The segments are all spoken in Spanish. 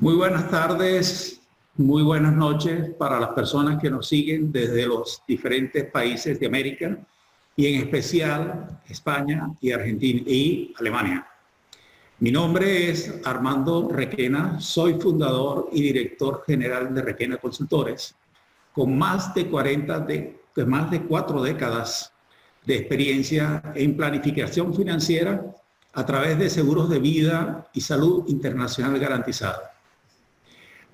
Muy buenas tardes, muy buenas noches para las personas que nos siguen desde los diferentes países de América y en especial España y Argentina y Alemania. Mi nombre es Armando Requena, soy fundador y director general de Requena Consultores, con más de 4 décadas de experiencia en planificación financiera a través de seguros de vida y salud internacional garantizada.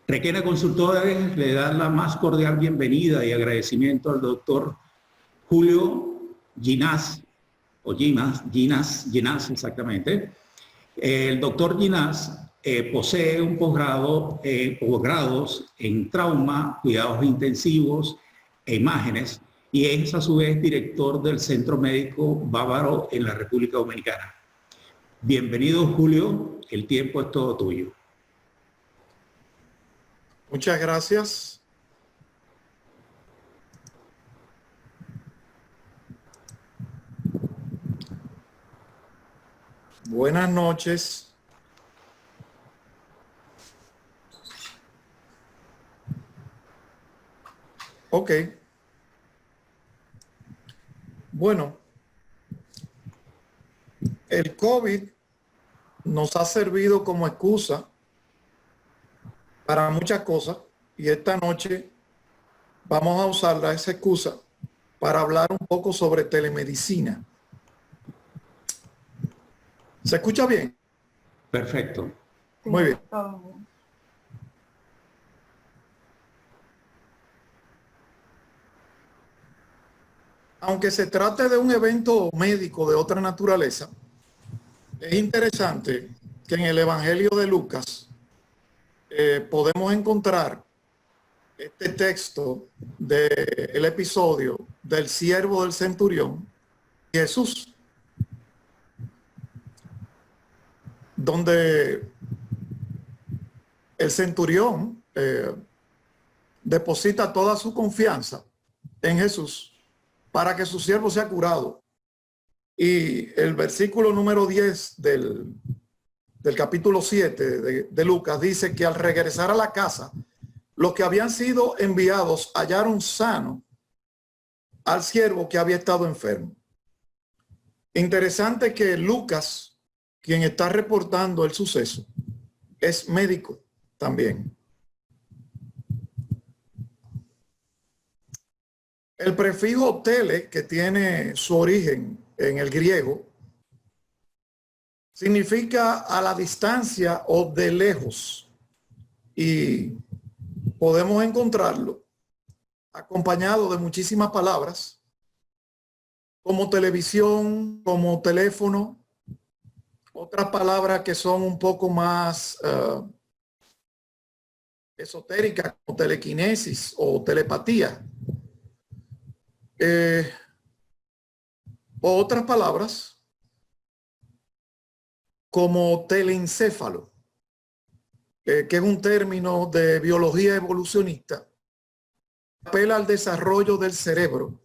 Requena Consultores le da la más cordial bienvenida y agradecimiento al doctor Julio Ginás, o Ginás exactamente. El doctor Ginás posee un posgrado o grados en trauma, cuidados intensivos e imágenes y es a su vez director del Centro Médico Bávaro en la República Dominicana. Bienvenido, Julio, el tiempo es todo tuyo. Muchas gracias. Buenas noches. Ok. Bueno, el COVID nos ha servido como excusa para muchas cosas y esta noche vamos a usar esa excusa para hablar un poco sobre telemedicina. ¿Se escucha bien? Perfecto. Muy bien. Aunque se trate de un evento médico de otra naturaleza, es interesante que en el Evangelio de Lucas podemos encontrar este texto del episodio del siervo del centurión, Jesús, donde el centurión deposita toda su confianza en Jesús para que su siervo sea curado. Y el versículo número 10 del capítulo 7 de Lucas dice que al regresar a la casa, los que habían sido enviados hallaron sano al siervo que había estado enfermo. Interesante que Lucas, quien está reportando el suceso, es médico también. El prefijo tele, que tiene su origen en el griego, significa a la distancia o de lejos. Y podemos encontrarlo acompañado de muchísimas palabras, como televisión, como teléfono, otras palabras que son un poco más esotéricas, como telequinesis o telepatía. O otras palabras como telencéfalo, que es un término de biología evolucionista, apela al desarrollo del cerebro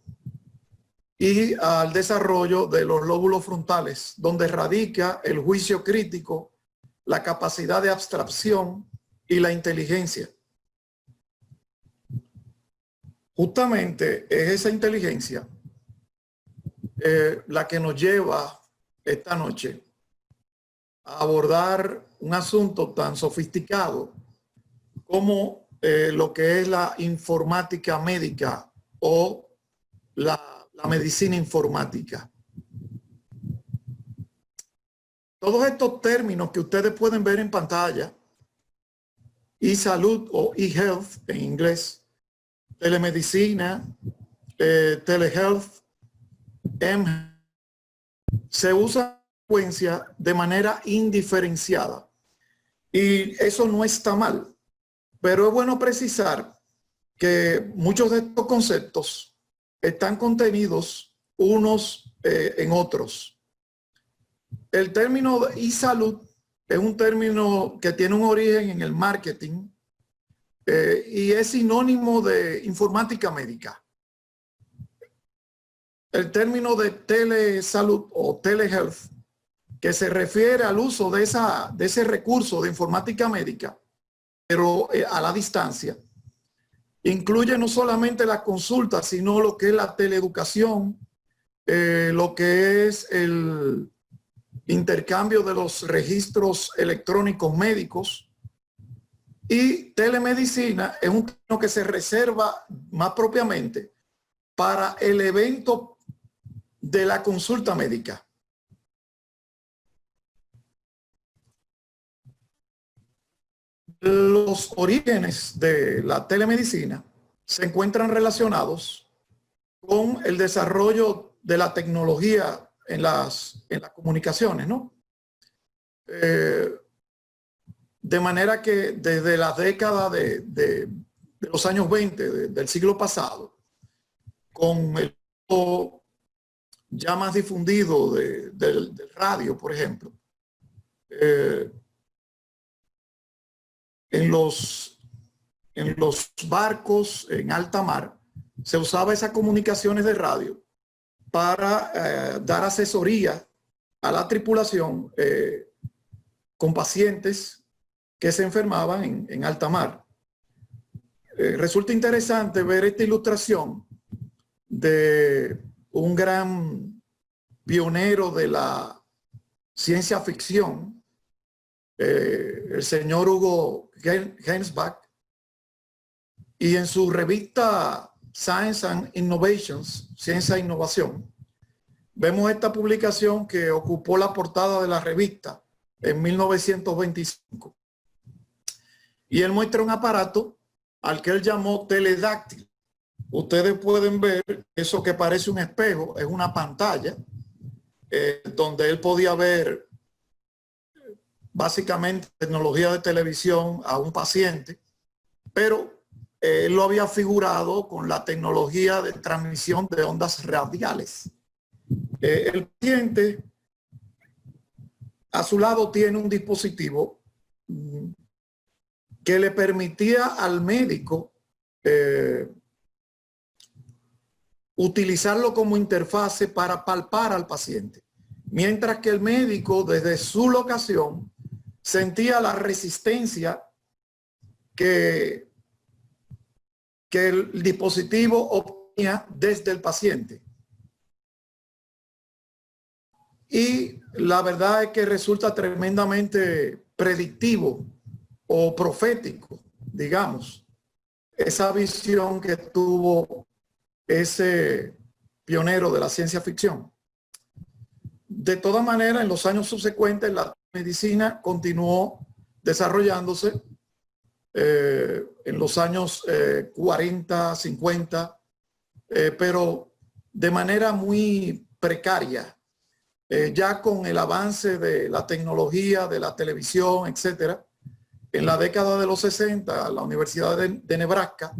y al desarrollo de los lóbulos frontales, donde radica el juicio crítico, la capacidad de abstracción y la inteligencia. Justamente es esa inteligencia la que nos lleva esta noche a abordar un asunto tan sofisticado como lo que es la informática médica o la medicina informática. Todos estos términos que ustedes pueden ver en pantalla, e-salud o e-health en inglés, telemedicina, telehealth, se usa de manera indiferenciada y eso no está mal, pero es bueno precisar que muchos de estos conceptos están contenidos unos en otros. El término de e-salud es un término que tiene un origen en el marketing y es sinónimo de informática médica. El término de telesalud o telehealth, que se refiere al uso de ese recurso de informática médica, pero a la distancia. Incluye no solamente la consulta, sino lo que es la teleeducación, lo que es el intercambio de los registros electrónicos médicos, y telemedicina es un término que se reserva más propiamente para el evento de la consulta médica. Los orígenes de la telemedicina se encuentran relacionados con el desarrollo de la tecnología en las comunicaciones, ¿no? De manera que desde la década de los años 20 del siglo pasado, con el uso ya más difundido del radio, por ejemplo, en los barcos en alta mar se usaba esas comunicaciones de radio para dar asesoría a la tripulación con pacientes que se enfermaban en alta mar. Resulta interesante ver esta ilustración de un gran pionero de la ciencia ficción, el señor Hugo Gernsback, y en su revista Science and Innovations, Ciencia e Innovación, vemos esta publicación que ocupó la portada de la revista en 1925. Y él muestra un aparato al que él llamó teledáctil. Ustedes pueden ver eso que parece un espejo, es una pantalla donde él podía ver básicamente tecnología de televisión a un paciente, pero él lo había figurado con la tecnología de transmisión de ondas radiales. El paciente a su lado tiene un dispositivo que le permitía al médico utilizarlo como interfase para palpar al paciente, mientras que el médico desde su locación sentía la resistencia que el dispositivo obtenía desde el paciente. Y la verdad es que resulta tremendamente predictivo o profético, digamos, esa visión que tuvo ese pionero de la ciencia ficción. De todas maneras, en los años subsecuentes, la medicina continuó desarrollándose en los años 40, 50, pero de manera muy precaria. Ya con el avance de la tecnología, de la televisión, etcétera, en la década de los 60, la Universidad de Nebraska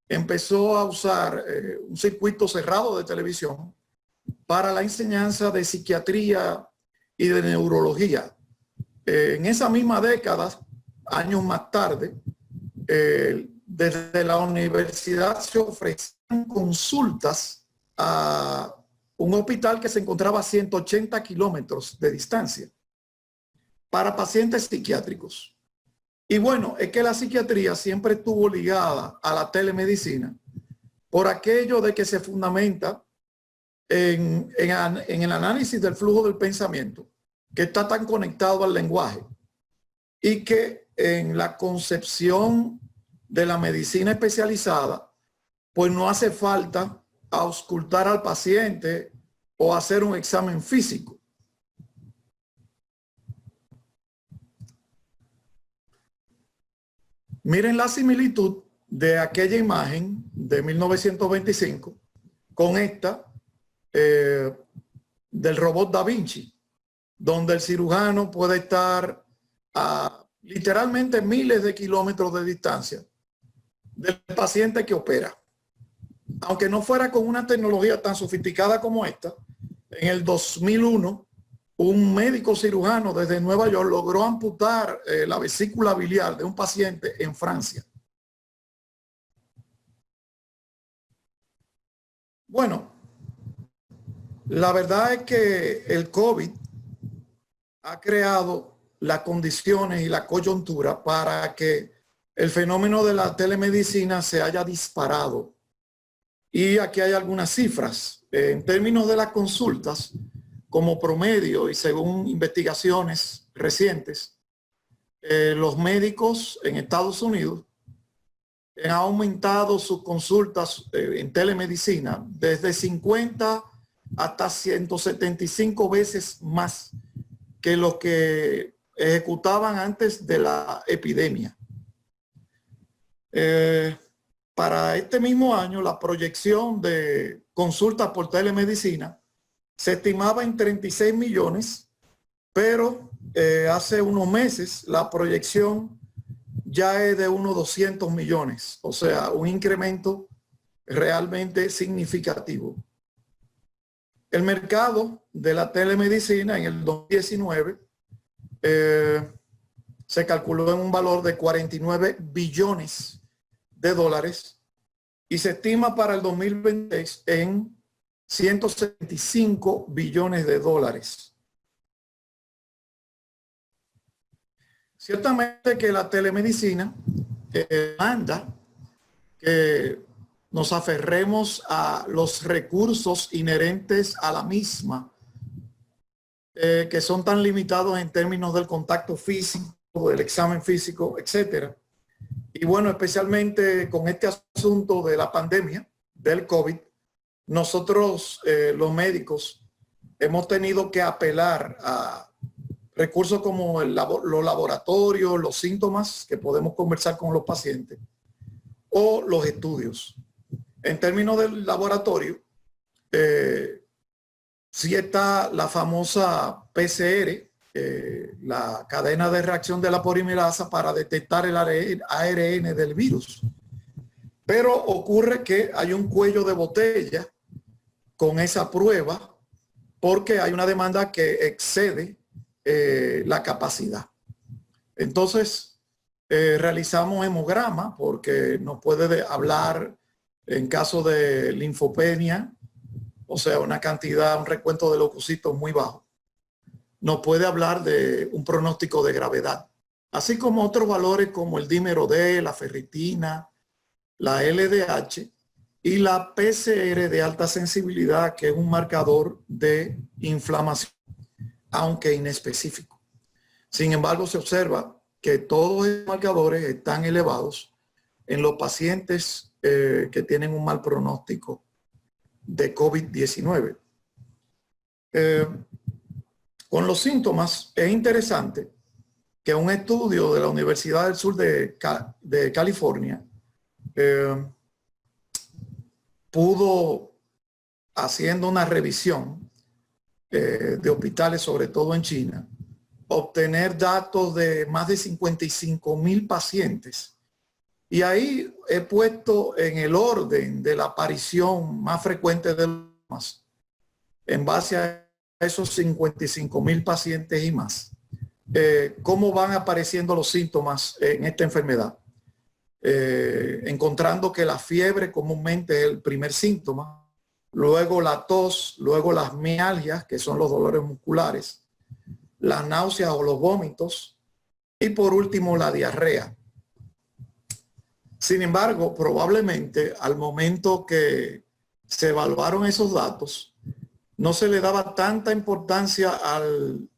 empezó a usar un circuito cerrado de televisión para la enseñanza de psiquiatría y de neurología. En esa misma década, años más tarde, desde la universidad se ofrecían consultas a un hospital que se encontraba a 180 kilómetros de distancia para pacientes psiquiátricos. Y bueno, es que la psiquiatría siempre estuvo ligada a la telemedicina por aquello de que se fundamenta en el análisis del flujo del pensamiento, que está tan conectado al lenguaje, y que en la concepción de la medicina especializada, pues no hace falta auscultar al paciente o hacer un examen físico. Miren la similitud de aquella imagen de 1925 con esta del robot Da Vinci, donde el cirujano puede estar a literalmente miles de kilómetros de distancia del paciente que opera. Aunque no fuera con una tecnología tan sofisticada como esta, en el 2001, un médico cirujano desde Nueva York logró amputar la vesícula biliar de un paciente en Francia. Bueno, la verdad es que el COVID ha creado las condiciones y la coyuntura para que el fenómeno de la telemedicina se haya disparado. Y aquí hay algunas cifras. En términos de las consultas, como promedio y según investigaciones recientes, los médicos en Estados Unidos han aumentado sus consultas en telemedicina desde 50 hasta 175 veces más que lo que ejecutaban antes de la epidemia. Para este mismo año, la proyección de consultas por telemedicina se estimaba en 36 millones, pero hace unos meses la proyección ya es de unos 200 millones, o sea, un incremento realmente significativo. El mercado de la telemedicina en el 2019 se calculó en un valor de 49 billones de dólares y se estima para el 2026 en 175 billones de dólares. Ciertamente que la telemedicina manda que nos aferremos a los recursos inherentes a la misma, que son tan limitados en términos del contacto físico, del examen físico, etcétera. Y bueno, especialmente con este asunto de la pandemia, del COVID, nosotros, los médicos, hemos tenido que apelar a recursos como los laboratorios, los síntomas que podemos conversar con los pacientes o los estudios. En términos del laboratorio, sí está la famosa PCR, la cadena de reacción de la polimerasa para detectar el ARN del virus. Pero ocurre que hay un cuello de botella con esa prueba porque hay una demanda que excede la capacidad. Entonces, realizamos hemograma porque nos puede hablar en caso de linfopenia, o sea, una cantidad, un recuento de leucocitos muy bajo. Nos puede hablar de un pronóstico de gravedad, así como otros valores como el dímero D, la ferritina, la LDH y la PCR de alta sensibilidad, que es un marcador de inflamación, aunque inespecífico. Sin embargo, se observa que todos los marcadores están elevados en los pacientes que tienen un mal pronóstico de COVID-19. Con los síntomas, es interesante que un estudio de la Universidad del Sur de California pudo, haciendo una revisión de hospitales, sobre todo en China, obtener datos de más de 55,000 pacientes. Y ahí he puesto en el orden de la aparición más frecuente de los síntomas, en base a esos 55,000 pacientes y más, cómo van apareciendo los síntomas en esta enfermedad. Encontrando que la fiebre comúnmente es el primer síntoma, luego la tos, luego las mialgias, que son los dolores musculares, las náuseas o los vómitos, y por último la diarrea. Sin embargo, probablemente al momento que se evaluaron esos datos, no se le daba tanta importancia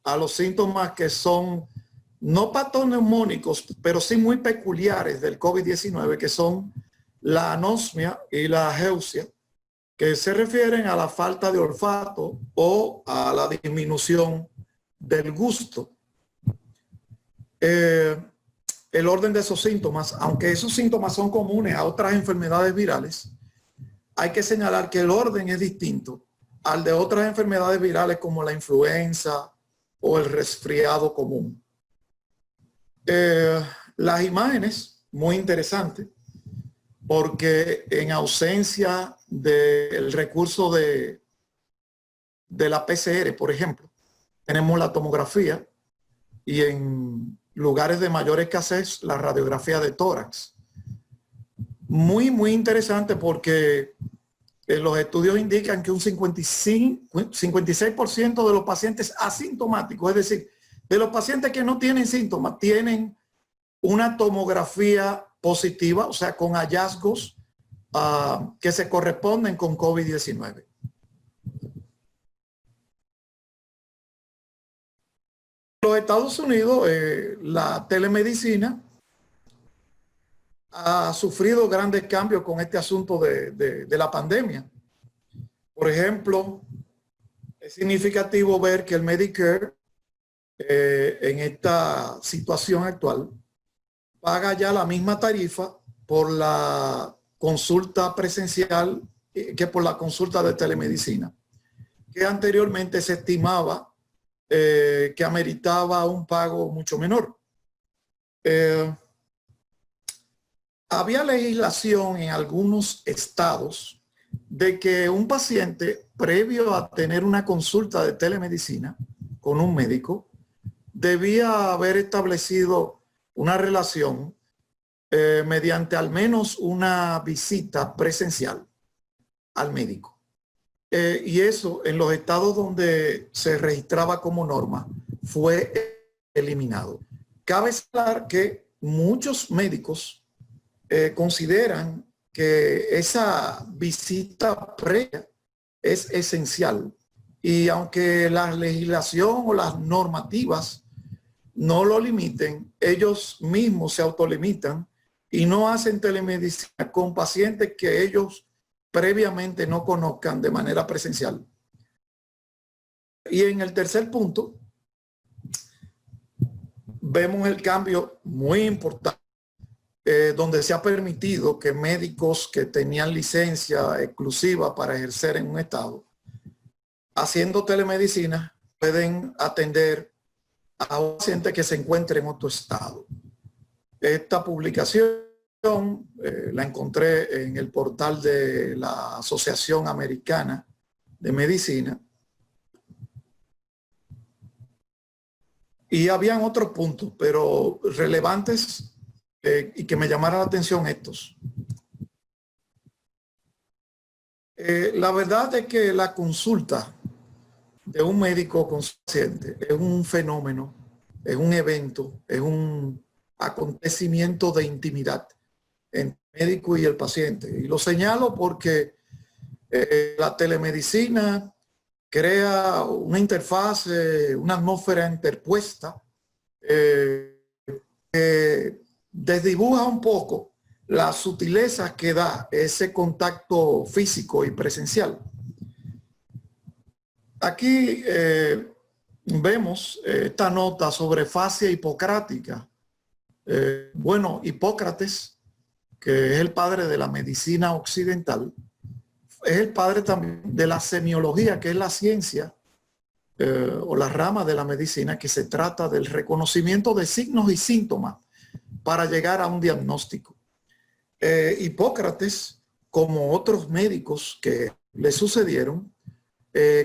a los síntomas que son no patoneumónicos, pero sí muy peculiares del COVID-19, que son la anosmia y la ageusia, que se refieren a la falta de olfato o a la disminución del gusto. El orden de esos síntomas, aunque esos síntomas son comunes a otras enfermedades virales, hay que señalar que el orden es distinto al de otras enfermedades virales como la influenza o el resfriado común. Las imágenes, muy interesantes, porque en ausencia del recurso de la PCR, por ejemplo, tenemos la tomografía y en lugares de mayor escasez, la radiografía de tórax. Muy, muy interesante porque los estudios indican que un 56% de los pacientes asintomáticos, es decir, de los pacientes que no tienen síntomas, tienen una tomografía positiva, o sea, con hallazgos que se corresponden con COVID-19. En los Estados Unidos, la telemedicina ha sufrido grandes cambios con este asunto de la pandemia. Por ejemplo, es significativo ver que el Medicare en esta situación actual paga ya la misma tarifa por la consulta presencial que por la consulta de telemedicina, que anteriormente se estimaba que ameritaba un pago mucho menor. Había legislación en algunos estados de que un paciente, previo a tener una consulta de telemedicina con un médico, debía haber establecido una relación mediante al menos una visita presencial al médico. Y eso en los estados donde se registraba como norma fue eliminado. Cabe señalar que muchos médicos consideran que esa visita previa es esencial. Y aunque la legislación o las normativas no lo limiten, ellos mismos se autolimitan y no hacen telemedicina con pacientes que ellos previamente no conozcan de manera presencial. Y en el tercer punto, vemos el cambio muy importante, donde se ha permitido que médicos que tenían licencia exclusiva para ejercer en un estado, haciendo telemedicina, pueden atender a un paciente que se encuentre en otro estado. Esta publicación la encontré en el portal de la Asociación Americana de Medicina. Y habían otros puntos, pero relevantes y que me llamaron la atención estos. La verdad es que la consulta de un médico con su paciente es un fenómeno, es un evento, es un acontecimiento de intimidad entre el médico y el paciente. Y lo señalo porque la telemedicina crea una interfaz, una atmósfera interpuesta que desdibuja un poco las sutilezas que da ese contacto físico y presencial. Aquí vemos esta nota sobre fascia hipocrática. Bueno, Hipócrates, que es el padre de la medicina occidental, es el padre también de la semiología, que es la ciencia o la rama de la medicina que se trata del reconocimiento de signos y síntomas para llegar a un diagnóstico. Hipócrates, como otros médicos que le sucedieron,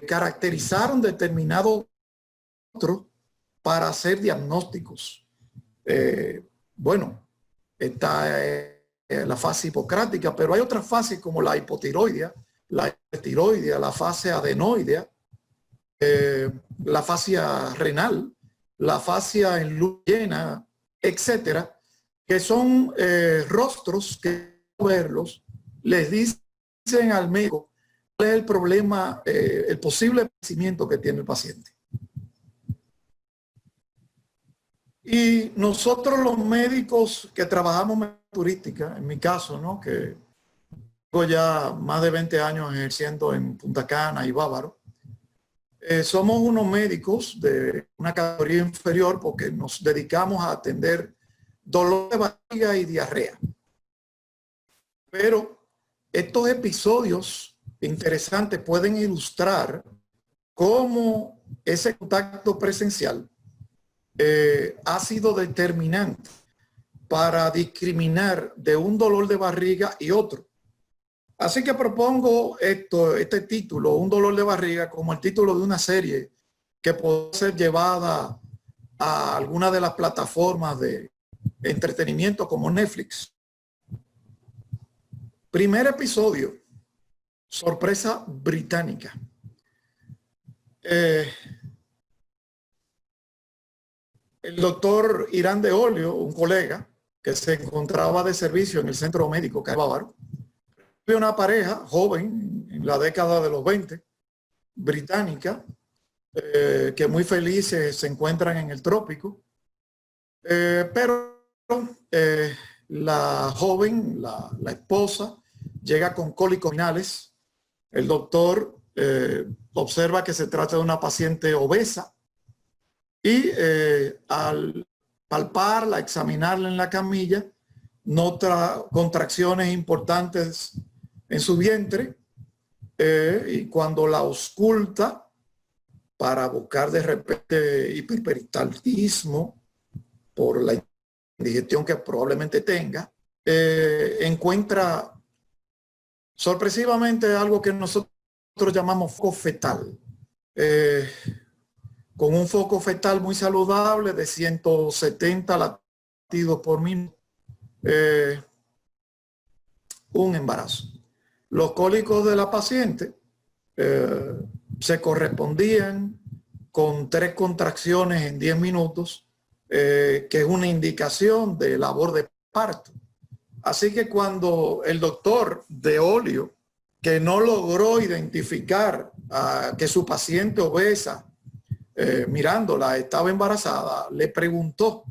caracterizaron determinados otros para hacer diagnósticos. Bueno, está la fase hipocrática, pero hay otras fases como la hipotiroidea, la hipertiroidea, la fase adenoidea, la fascia renal, la fascia en luz llena, etcétera, que son rostros que verlos les dicen al médico cuál es el problema, el posible padecimiento que tiene el paciente. Y nosotros los médicos que trabajamos en turística, en mi caso, ¿no? Que tengo ya más de 20 años ejerciendo en Punta Cana y Bávaro, somos unos médicos de una categoría inferior porque nos dedicamos a atender dolor de barriga y diarrea. Pero estos episodios interesantes pueden ilustrar cómo ese contacto presencial ha sido determinante para discriminar de un dolor de barriga y otro. Así que propongo este título, un dolor de barriga, como el título de una serie que puede ser llevada a alguna de las plataformas de entretenimiento como Netflix. Primer episodio, sorpresa británica. El doctor Irán de Olio, un colega, que se encontraba de servicio en el centro médico Bávaro. Había una pareja joven en la década de los 20, británica, que muy felices se encuentran en el trópico, pero la joven, la esposa, llega con cólicos renales. El doctor observa que se trata de una paciente obesa y al palparla, examinarla en la camilla, nota contracciones importantes en su vientre, y cuando la ausculta para buscar de repente hiperperistaltismo por la indigestión que probablemente tenga, encuentra sorpresivamente algo que nosotros llamamos foco fetal, con un foco fetal muy saludable de 170 latidos por minuto, un embarazo. Los cólicos de la paciente se correspondían con 3 contracciones en 10 minutos, que es una indicación de labor de parto. Así que cuando el doctor de Olio, que no logró identificar que su paciente obesa, mirándola, estaba embarazada, le preguntó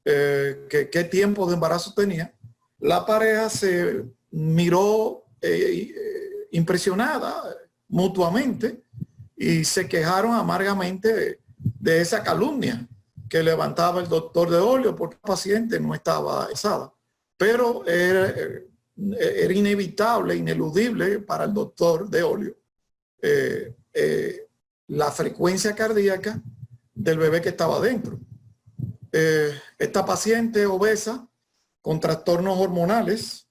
qué tiempo de embarazo tenía, la pareja se miró impresionada mutuamente y se quejaron amargamente de esa calumnia que levantaba el doctor de Olio porque el paciente no estaba embarazada. Pero era inevitable, ineludible para el doctor de Olio la frecuencia cardíaca del bebé que estaba dentro. Esta paciente obesa con trastornos hormonales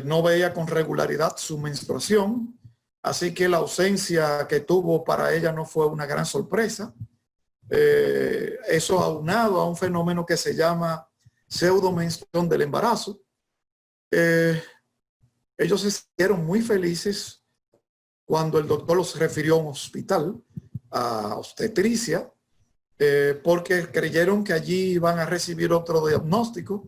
no veía con regularidad su menstruación, así que la ausencia que tuvo para ella no fue una gran sorpresa. Eso aunado a un fenómeno que se llama pseudomenstruación del embarazo. Ellos se sintieron muy felices cuando el doctor los refirió a un hospital, a obstetricia, porque creyeron que allí iban a recibir otro diagnóstico,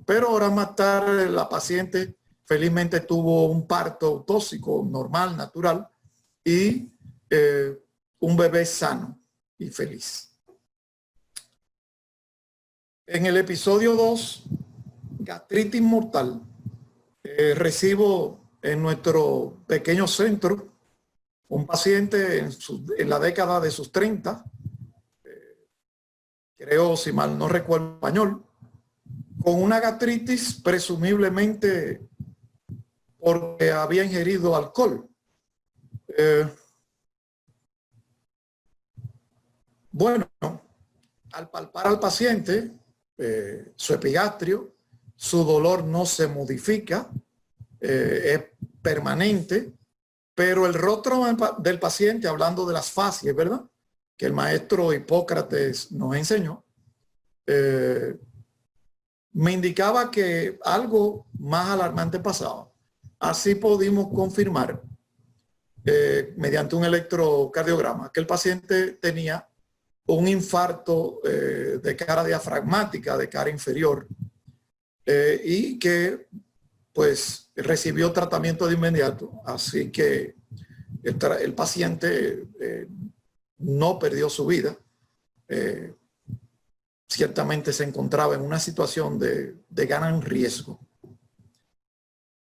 pero horas más tarde la paciente felizmente tuvo un parto autóxico normal, natural, y un bebé sano y feliz. En el episodio 2, gastritis mortal, recibo en nuestro pequeño centro un paciente en la década de sus 30, creo, si mal no recuerdo español, con una gastritis presumiblemente porque había ingerido alcohol. Bueno, al palpar al paciente, su epigastrio, su dolor no se modifica, es permanente, pero el rostro del paciente, hablando de las facies, ¿verdad?, que el maestro Hipócrates nos enseñó, me indicaba que algo más alarmante pasaba. Así pudimos confirmar, mediante un electrocardiograma, que el paciente tenía un infarto de cara diafragmática, de cara inferior, y que pues recibió tratamiento de inmediato. Así que el paciente no perdió su vida. Ciertamente se encontraba en una situación de gran riesgo.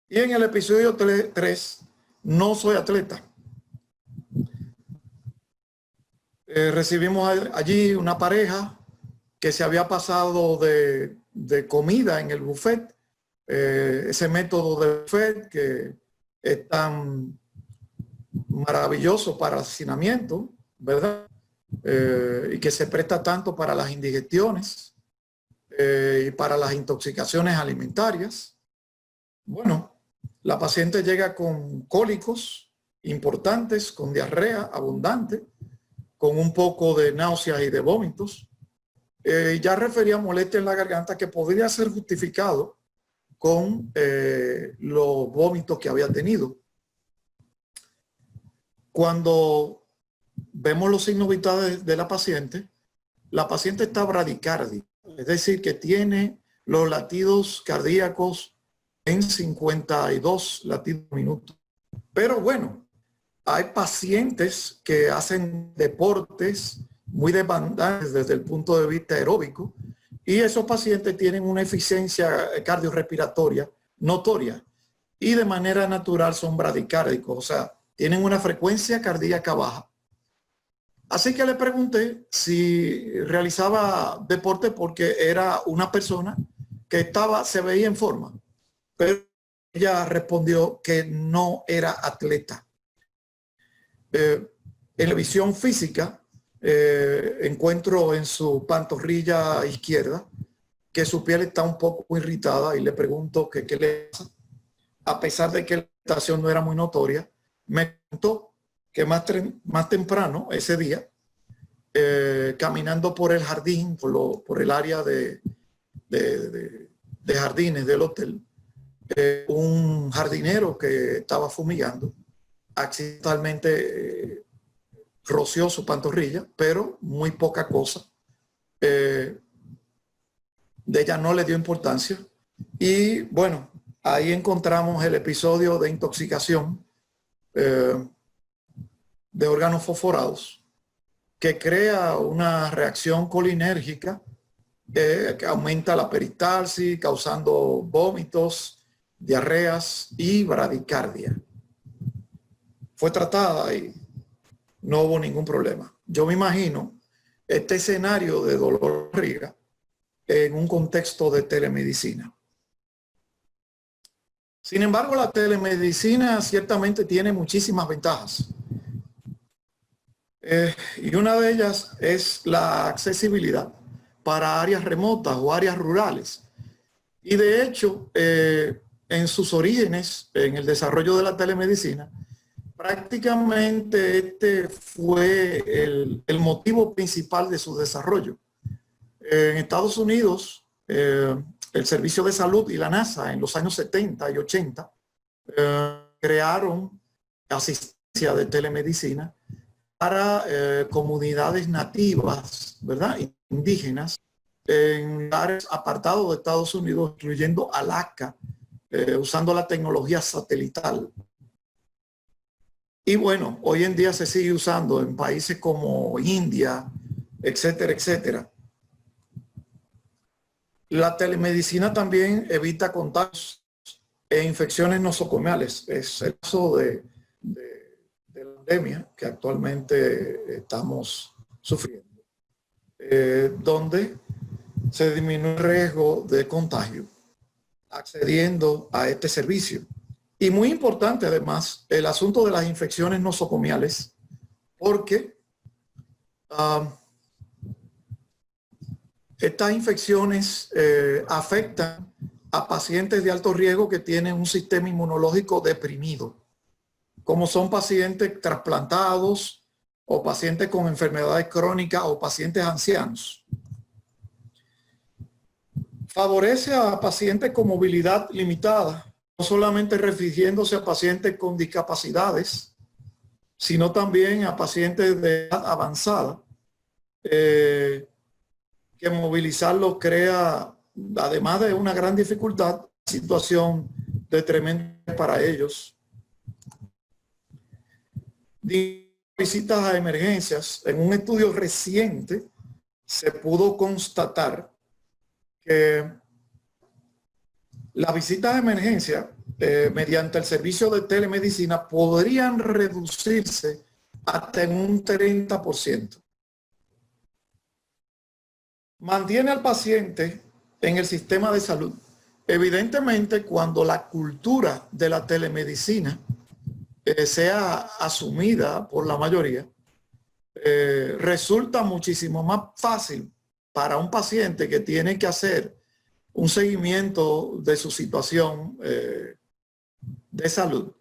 Y en el episodio 3, no soy atleta. Recibimos allí una pareja que se había pasado de comida en el buffet, ese método de buffet que es tan maravilloso para el hacinamiento, ¿verdad? Y que se presta tanto para las indigestiones y para las intoxicaciones alimentarias. Bueno, la paciente llega con cólicos importantes, con diarrea abundante, con un poco de náuseas y de vómitos. Ya refería molestia en la garganta que podría ser justificado con los vómitos que había tenido. Cuando vemos los signos vitales de la paciente está bradicárdica, es decir, que tiene los latidos cardíacos en 52 latidos por minuto. Pero bueno, hay pacientes que hacen deportes muy demandantes desde el punto de vista aeróbico y esos pacientes tienen una eficiencia cardiorrespiratoria notoria y de manera natural son bradicárdicos, o sea, tienen una frecuencia cardíaca baja. Así que le pregunté si realizaba deporte porque era una persona que se veía en forma, pero ella respondió que no era atleta. En la visión física, encuentro en su pantorrilla izquierda que su piel está un poco irritada y le pregunto qué le pasa. A pesar de que la irritación no era muy notoria, me contó que más temprano ese día, caminando por el jardín, por el área de jardines del hotel, un jardinero que estaba fumigando accidentalmente roció su pantorrilla, pero muy poca cosa. De ella no le dio importancia. Y bueno, ahí encontramos el episodio de intoxicación de órganos fosforados que crea una reacción colinérgica que aumenta la peristalsis, causando vómitos, diarreas y bradicardia. Fue tratada y no hubo ningún problema. Yo me imagino este escenario de dolor de barriga en un contexto de telemedicina. Sin embargo, la telemedicina ciertamente tiene muchísimas ventajas. Y una de ellas es la accesibilidad para áreas remotas o áreas rurales. Y de hecho, en sus orígenes, en el desarrollo de la telemedicina, prácticamente este fue el motivo principal de su desarrollo. En Estados Unidos, el Servicio de Salud y la NASA en los años 70 y 80 crearon asistencia de telemedicina para comunidades nativas, ¿verdad? Indígenas, en lugares apartados de Estados Unidos, incluyendo Alaska, usando la tecnología satelital. Y bueno, hoy en día se sigue usando en países como India, etcétera, etcétera. La telemedicina también evita contagios e infecciones nosocomiales. Es el caso de la pandemia que actualmente estamos sufriendo, donde se disminuye el riesgo de contagio accediendo a este servicio. Y muy importante además el asunto de las infecciones nosocomiales, porque estas infecciones afectan a pacientes de alto riesgo que tienen un sistema inmunológico deprimido, como son pacientes trasplantados o pacientes con enfermedades crónicas o pacientes ancianos. Favorece a pacientes con movilidad limitada, no solamente refiriéndose a pacientes con discapacidades, sino también a pacientes de edad avanzada, que movilizarlos crea, además de una gran dificultad, situación de tremendo para ellos. Visitas a emergencias. En un estudio reciente se pudo constatar que las visitas de emergencia mediante el servicio de telemedicina podrían reducirse hasta en un 30%. Mantiene al paciente en el sistema de salud. Evidentemente, cuando la cultura de la telemedicina sea asumida por la mayoría, resulta muchísimo más fácil para un paciente que tiene que hacer un seguimiento de su situación de salud.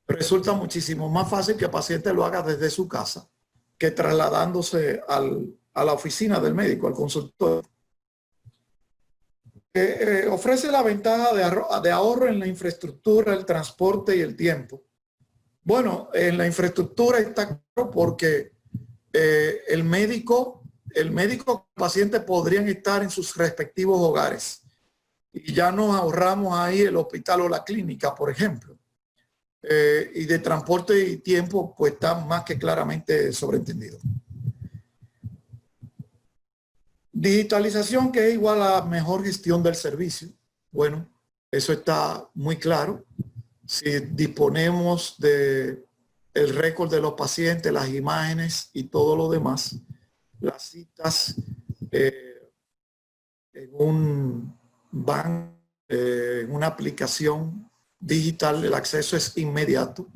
Resulta muchísimo más fácil que el paciente lo haga desde su casa que trasladándose a la oficina del médico, al consultorio. Ofrece la ventaja de ahorro en la infraestructura, el transporte y el tiempo. Bueno, en la infraestructura está claro porque el médico y el paciente podrían estar en sus respectivos hogares y ya nos ahorramos ahí el hospital o la clínica, por ejemplo. Y de transporte y tiempo, pues está más que claramente sobreentendido. Digitalización, que es igual a mejor gestión del servicio. Bueno, eso está muy claro. Si disponemos de el récord de los pacientes, las imágenes y todo lo demás, las citas en un banco, en una aplicación digital, el acceso es inmediato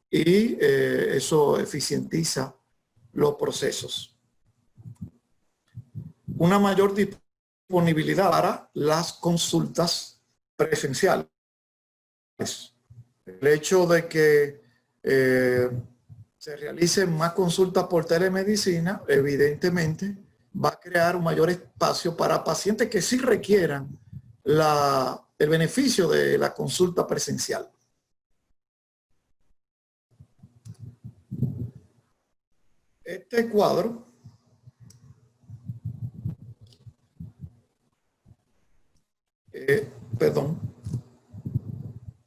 y eso eficientiza los procesos. Una mayor disponibilidad para las consultas presenciales. El hecho de que se realicen más consultas por telemedicina, evidentemente, va a crear un mayor espacio para pacientes que sí requieran el beneficio de la consulta presencial. Este cuadro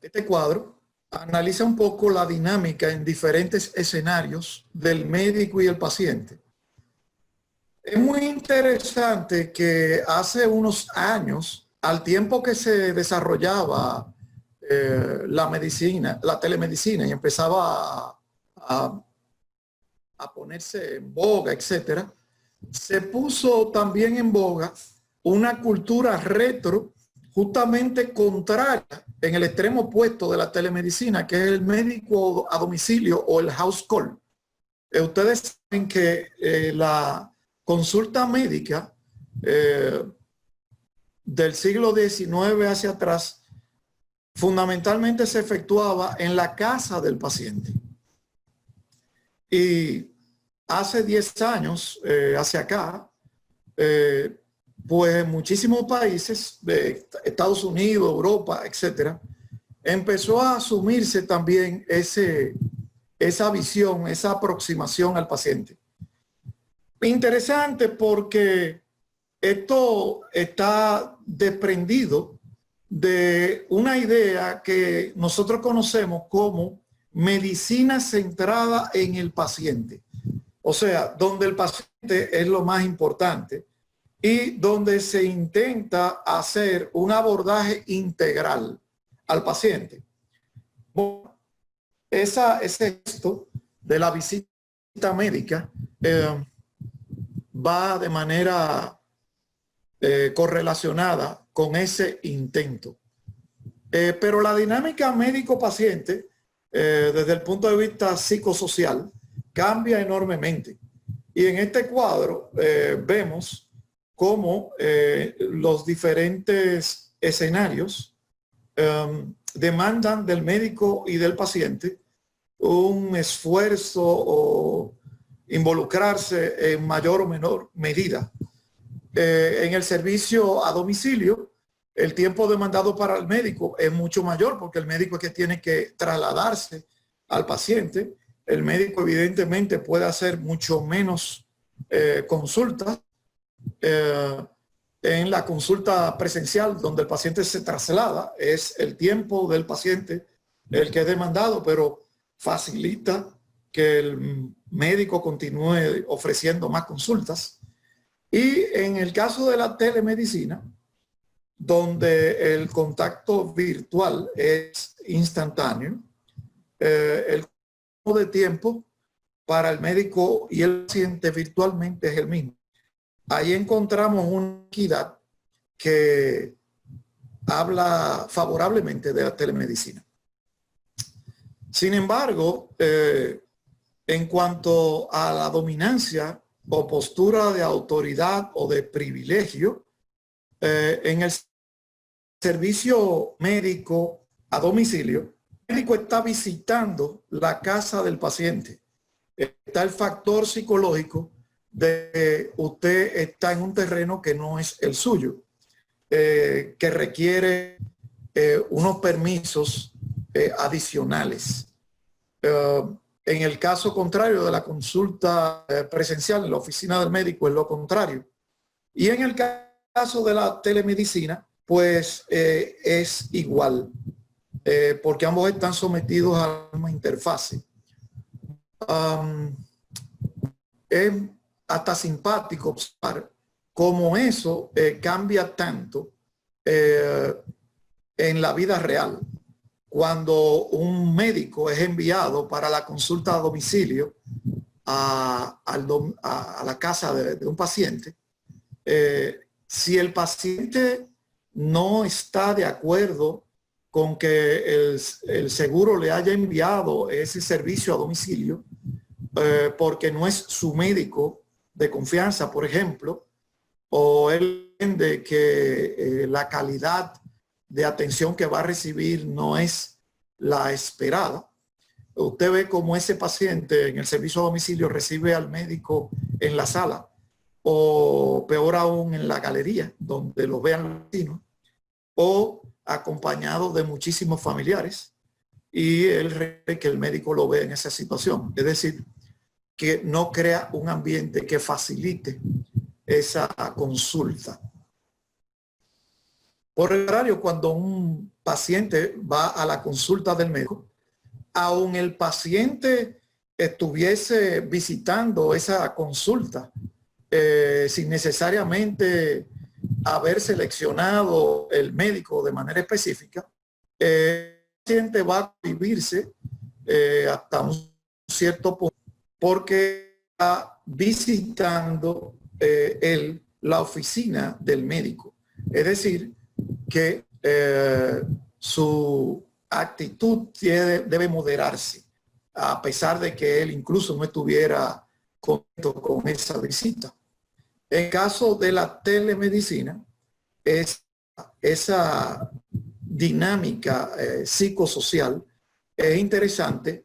este cuadro analiza un poco la dinámica en diferentes escenarios del médico y el paciente. Es muy interesante que hace unos años, al tiempo que se desarrollaba la medicina, la telemedicina, y empezaba a ponerse en boga, etcétera, se puso también en boga una cultura retro justamente contraria, en el extremo opuesto de la telemedicina, que es el médico a domicilio o el house call. Ustedes saben que la consulta médica del siglo XIX hacia atrás fundamentalmente se efectuaba en la casa del paciente. Y hace 10 años hacia acá, pues en muchísimos países de Estados Unidos, Europa, etcétera, empezó a asumirse también esa visión, esa aproximación al paciente. Interesante porque esto está desprendido de una idea que nosotros conocemos como medicina centrada en el paciente. O sea, donde el paciente es lo más importante y donde se intenta hacer un abordaje integral al paciente. Bueno, ese gesto de la visita médica va de manera correlacionada con ese intento. Pero la dinámica médico-paciente, desde el punto de vista psicosocial, cambia enormemente. Y en este cuadro vemos cómo los diferentes escenarios demandan del médico y del paciente un esfuerzo o involucrarse en mayor o menor medida. En el servicio a domicilio, el tiempo demandado para el médico es mucho mayor porque el médico es que tiene que trasladarse al paciente. El médico evidentemente puede hacer mucho menos consultas. En la consulta presencial donde el paciente se traslada, es el tiempo del paciente el que es demandado, pero facilita que el médico continúe ofreciendo más consultas. Y en el caso de la telemedicina, donde el contacto virtual es instantáneo, el de tiempo para el médico y el paciente virtualmente es el mismo. Ahí encontramos una equidad que habla favorablemente de la telemedicina. Sin embargo, en cuanto a la dominancia o postura de autoridad o de privilegio, en el servicio médico a domicilio, el médico está visitando la casa del paciente. Está el factor psicológico de que usted está en un terreno que no es el suyo, que requiere unos permisos adicionales. En el caso contrario de la consulta presencial en la oficina del médico es lo contrario. Y en el caso de la telemedicina, pues es igual, porque ambos están sometidos a la misma interfase. Es hasta simpático observar cómo eso cambia tanto en la vida real. Cuando un médico es enviado para la consulta a domicilio a la casa de un paciente, si el paciente no está de acuerdo con que el seguro le haya enviado ese servicio a domicilio, porque no es su médico de confianza, por ejemplo, o él entiende que la calidad de atención que va a recibir no es la esperada, usted ve cómo ese paciente en el servicio a domicilio recibe al médico en la sala, o peor aún en la galería, donde lo vean los vecinos, o acompañado de muchísimos familiares, y él requiere que el médico lo vea en esa situación. Es decir, que no crea un ambiente que facilite esa consulta. Por el contrario, cuando un paciente va a la consulta del médico, aun el paciente estuviese visitando esa consulta sin necesariamente haber seleccionado el médico de manera específica, el paciente va a vivirse hasta un cierto punto porque está visitando la oficina del médico. Es decir, que su actitud debe moderarse, a pesar de que él incluso no estuviera contento con esa visita. En caso de la telemedicina, esa dinámica psicosocial es interesante,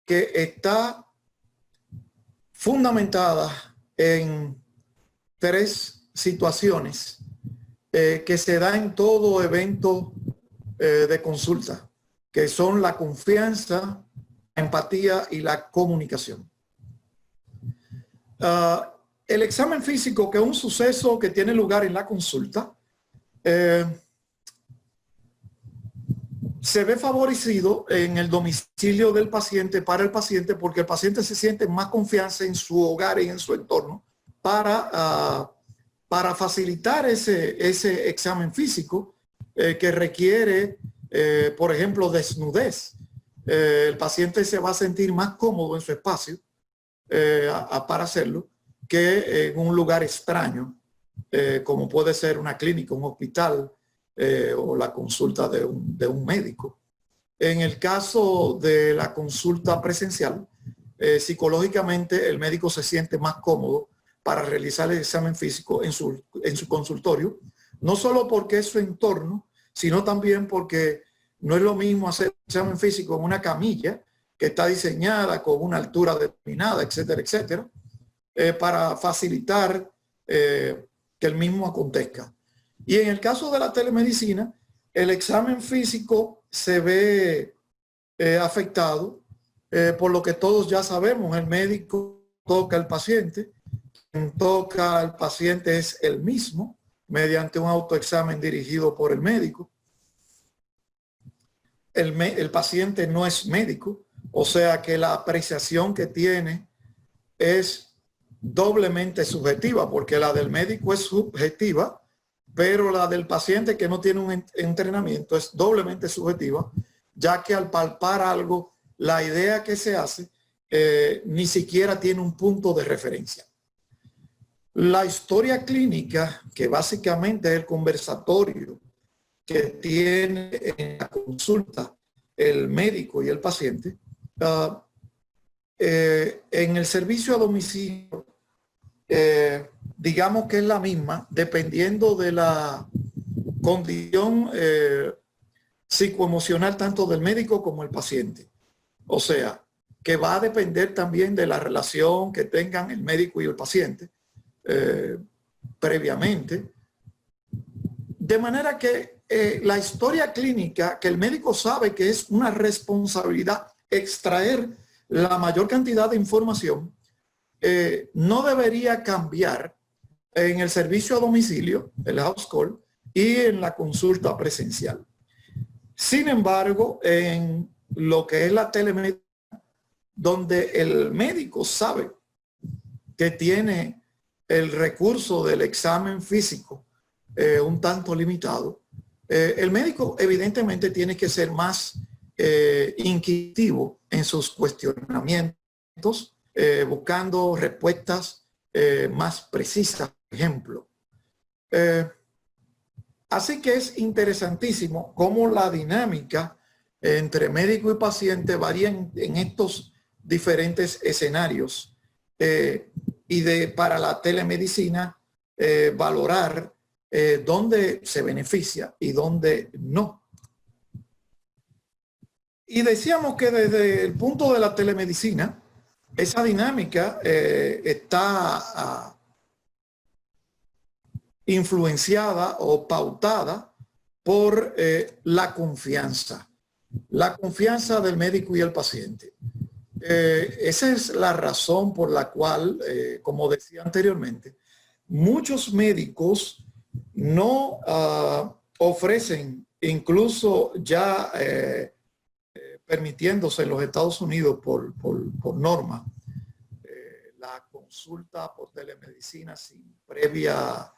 que está fundamentada en 3 situaciones que se da en todo evento de consulta, que son la confianza, la empatía y la comunicación. El examen físico, que es un suceso que tiene lugar en la consulta, se ve favorecido en el domicilio del paciente para el paciente, porque el paciente se siente más confianza en su hogar y en su entorno para facilitar ese examen físico que requiere, por ejemplo, desnudez. El paciente se va a sentir más cómodo en su espacio para hacerlo que en un lugar extraño, como puede ser una clínica, un hospital, o la consulta de un médico. En el caso de la consulta presencial, psicológicamente el médico se siente más cómodo para realizar el examen físico en su consultorio, no solo porque es su entorno, sino también porque no es lo mismo hacer el examen físico en una camilla que está diseñada con una altura determinada, etcétera, etcétera, para facilitar que el mismo acontezca. Y en el caso de la telemedicina, el examen físico se ve afectado por lo que todos ya sabemos. El médico toca al paciente, quien toca al paciente es el mismo, mediante un autoexamen dirigido por el médico. El paciente no es médico, o sea que la apreciación que tiene es doblemente subjetiva, porque la del médico es subjetiva, pero la del paciente que no tiene un entrenamiento es doblemente subjetiva, ya que al palpar algo, la idea que se hace ni siquiera tiene un punto de referencia. La historia clínica, que básicamente es el conversatorio que tiene en la consulta el médico y el paciente, en el servicio a domicilio, digamos que es la misma, dependiendo de la condición psicoemocional tanto del médico como el paciente. O sea, que va a depender también de la relación que tengan el médico y el paciente previamente. De manera que la historia clínica, que el médico sabe que es una responsabilidad extraer la mayor cantidad de información, no debería cambiar en el servicio a domicilio, el house call, y en la consulta presencial. Sin embargo, en lo que es la telemedicina, donde el médico sabe que tiene el recurso del examen físico un tanto limitado, el médico evidentemente tiene que ser más inquisitivo en sus cuestionamientos, buscando respuestas más precisas, por ejemplo. Así que es interesantísimo cómo la dinámica entre médico y paciente varía en estos diferentes escenarios y para la telemedicina valorar dónde se beneficia y dónde no. Y decíamos que desde el punto de la telemedicina, esa dinámica está influenciada o pautada por la confianza del médico y el paciente. Esa es la razón por la cual, como decía anteriormente, muchos médicos no ofrecen, incluso ya permitiéndose en los Estados Unidos por norma, la consulta por telemedicina sin previa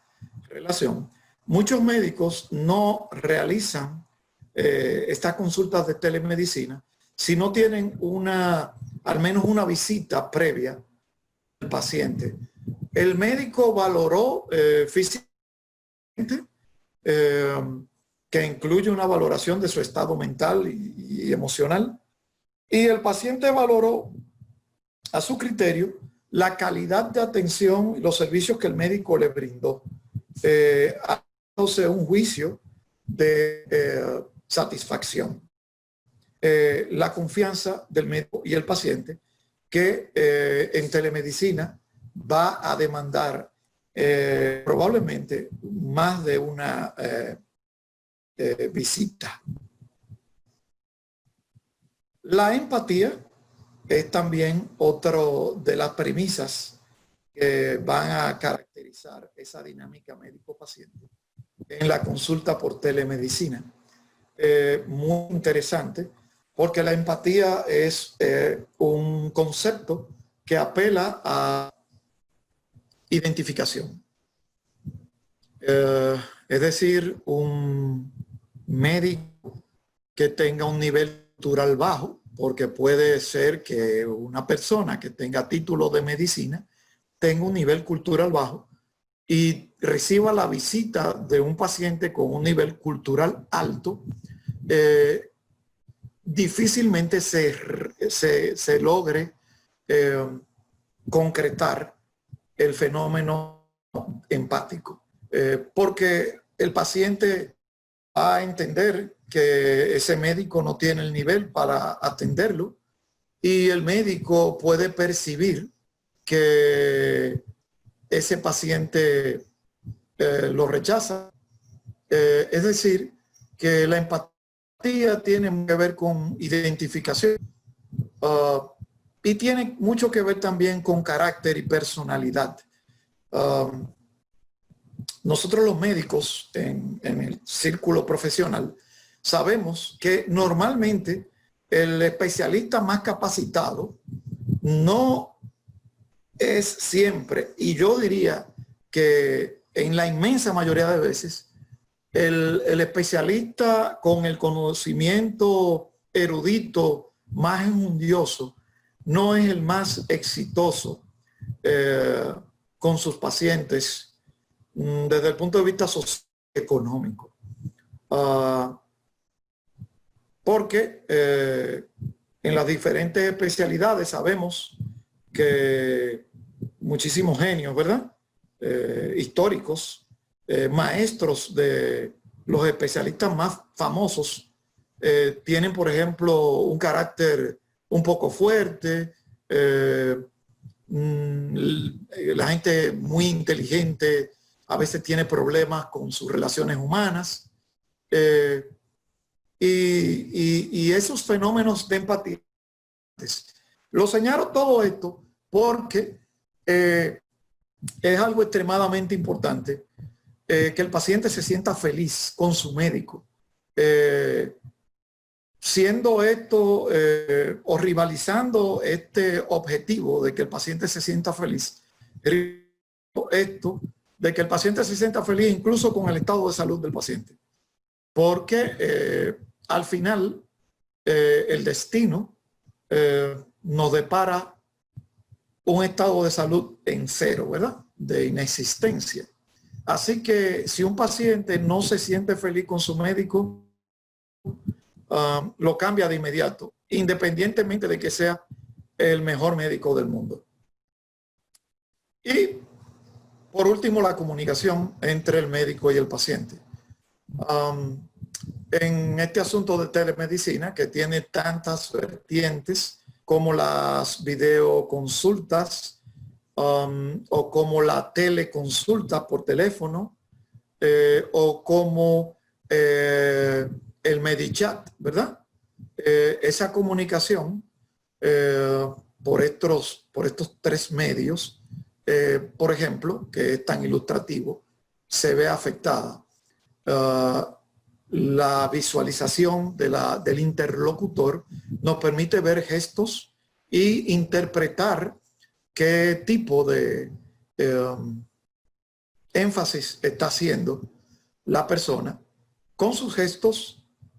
relación. Muchos médicos no realizan estas consultas de telemedicina si no tienen al menos una visita previa al paciente. El médico valoró físicamente, que incluye una valoración de su estado mental y emocional, y el paciente valoró a su criterio la calidad de atención y los servicios que el médico le brindó, haciéndose un juicio de satisfacción. La confianza del médico y el paciente, que en telemedicina va a demandar probablemente más de una visita. La empatía es también otro de las premisas que van a caracterizar esa dinámica médico-paciente en la consulta por telemedicina. Muy interesante, porque la empatía es un concepto que apela a identificación. Es decir, un médico que tenga un nivel cultural bajo, porque puede ser que una persona que tenga título de medicina tenga un nivel cultural bajo y reciba la visita de un paciente con un nivel cultural alto, difícilmente se logre concretar el fenómeno empático, porque el paciente va a entender que ese médico no tiene el nivel para atenderlo y el médico puede percibir que ese paciente lo rechaza. Es decir, que la empatía tiene que ver con identificación y tiene mucho que ver también con carácter y personalidad. Nosotros los médicos en el círculo profesional sabemos que normalmente el especialista más capacitado no es siempre, y yo diría que en la inmensa mayoría de veces, el especialista con el conocimiento erudito más enjundioso no es el más exitoso con sus pacientes desde el punto de vista socioeconómico. Porque en las diferentes especialidades sabemos que muchísimos genios, ¿verdad? Históricos, maestros de los especialistas más famosos, tienen, por ejemplo, un carácter un poco fuerte, la gente muy inteligente a veces tiene problemas con sus relaciones humanas, y esos fenómenos de empatía. Lo señalo todo esto porque es algo extremadamente importante, que el paciente se sienta feliz con su médico. Siendo esto o rivalizando este objetivo de que el paciente se sienta feliz, esto de que el paciente se sienta feliz incluso con el estado de salud del paciente. Porque al final el destino nos depara un estado de salud en cero, ¿verdad? De inexistencia. Así que si un paciente no se siente feliz con su médico, lo cambia de inmediato, independientemente de que sea el mejor médico del mundo. Y por último, la comunicación entre el médico y el paciente. En este asunto de telemedicina, que tiene tantas vertientes como las videoconsultas o como la teleconsulta por teléfono o como el MediChat, ¿verdad? Esa comunicación por estos tres medios, por ejemplo, que es tan ilustrativo, se ve afectada. La visualización del interlocutor nos permite ver gestos y interpretar qué tipo de énfasis está haciendo la persona con sus gestos,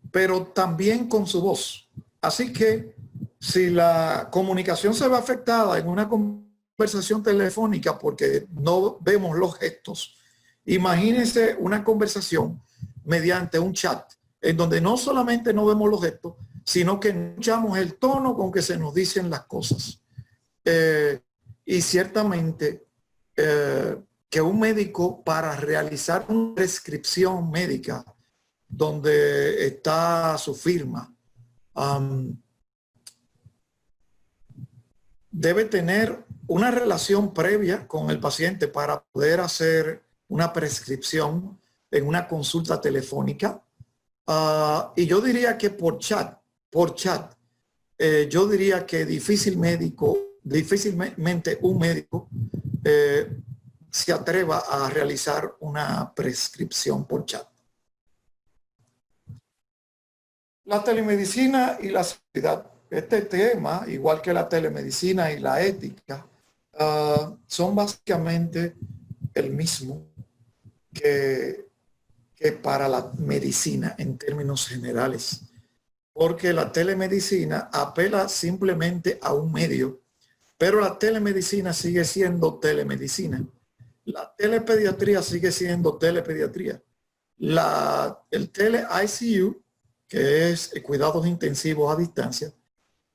pero también con su voz. Así que si la comunicación se ve afectada en una conversación telefónica porque no vemos los gestos, imagínense una conversación mediante un chat en donde no solamente no vemos los gestos, sino que escuchamos el tono con que se nos dicen las cosas. Y ciertamente que un médico, para realizar una prescripción médica donde está su firma, debe tener una relación previa con el paciente para poder hacer una prescripción en una consulta telefónica. Y yo diría que por chat, yo diría que difícilmente un médico se atreva a realizar una prescripción por chat. La telemedicina y la seguridad. Este tema, igual que la telemedicina y la ética, son básicamente el mismo que para la medicina en términos generales. Porque la telemedicina apela simplemente a un medio, pero la telemedicina sigue siendo telemedicina. La telepediatría sigue siendo telepediatría. El tele-ICU, que es cuidados intensivos a distancia,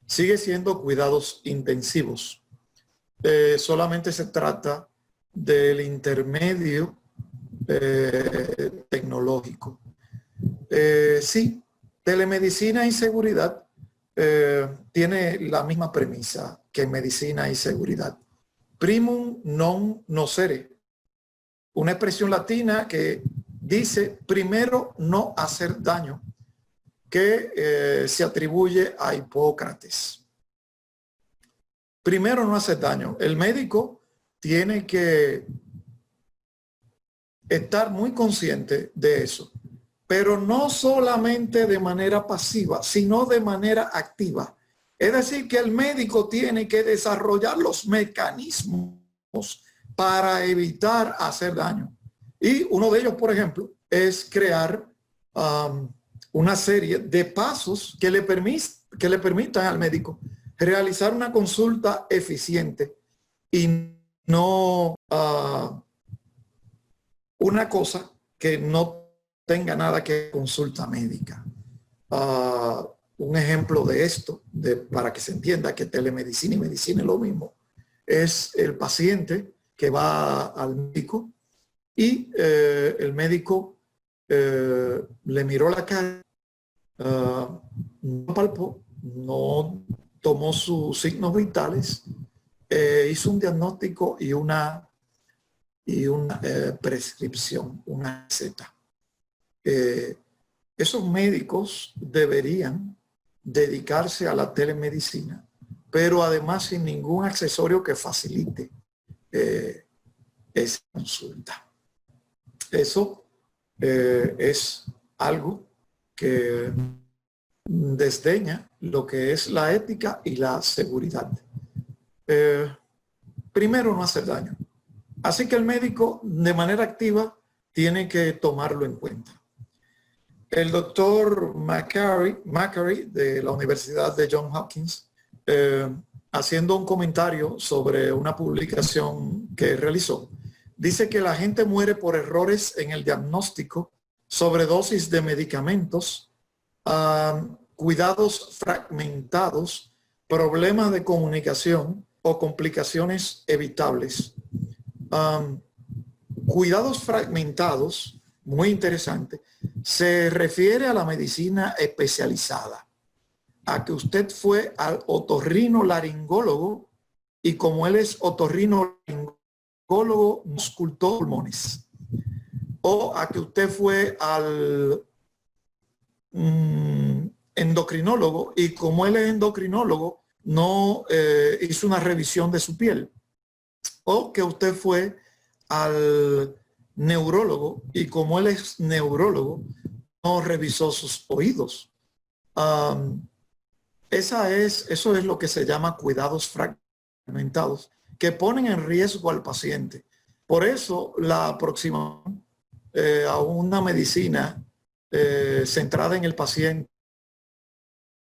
sigue siendo cuidados intensivos. Solamente se trata del intermedio tecnológico. Sí, telemedicina y seguridad tiene la misma premisa que medicina y seguridad. Primum non nocere, una expresión latina que dice primero no hacer daño, que se atribuye a Hipócrates. Primero no hacer daño. El médico tiene que estar muy consciente de eso, pero no solamente de manera pasiva, sino de manera activa. Es decir, que el médico tiene que desarrollar los mecanismos para evitar hacer daño. Y uno de ellos, por ejemplo, es crear una serie de pasos que le permitan al médico realizar una consulta eficiente y no una cosa que no tenga nada que ver con consulta médica. Un ejemplo de esto, para que se entienda que telemedicina y medicina es lo mismo, es el paciente que va al médico y el médico le miró la cara, no palpó, no tomó sus signos vitales, hizo un diagnóstico y una prescripción, una receta. Esos médicos deberían dedicarse a la telemedicina, pero además sin ningún accesorio que facilite esa consulta. Eso es algo que desdeña lo que es la ética y la seguridad. Primero, no hacer daño. Así que el médico de manera activa tiene que tomarlo en cuenta. El doctor Macquarie de la Universidad de Johns Hopkins, haciendo un comentario sobre una publicación que realizó, dice que la gente muere por errores en el diagnóstico, sobredosis de medicamentos, cuidados fragmentados, problemas de comunicación o complicaciones evitables. Cuidados fragmentados, muy interesante, se refiere a la medicina especializada, a que usted fue al otorrinolaringólogo y como él es otorrinolaringólogo, auscultó pulmones. O a que usted fue al endocrinólogo y como él es endocrinólogo, no hizo una revisión de su piel. O que usted fue al neurólogo y como él es neurólogo, no revisó sus oídos. Eso es lo que se llama cuidados fragmentados, que ponen en riesgo al paciente. Por eso la aproximación a una medicina centrada en el paciente,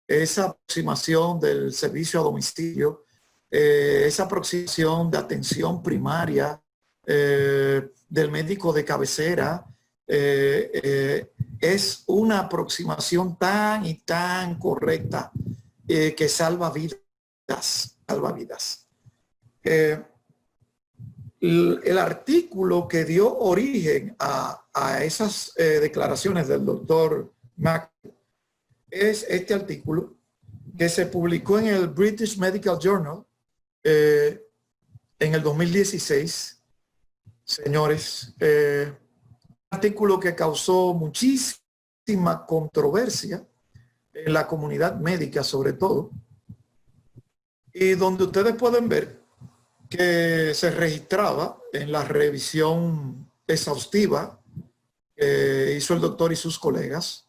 esa aproximación del servicio a domicilio, esa aproximación de atención primaria, del médico de cabecera, es una aproximación tan y tan correcta que salva vidas. El artículo que dio origen a esas declaraciones del doctor Mac es este artículo que se publicó en el British Medical Journal en el 2016. Señores, artículo que causó muchísima controversia en la comunidad médica sobre todo, y donde ustedes pueden ver que se registraba en la revisión exhaustiva que hizo el doctor y sus colegas,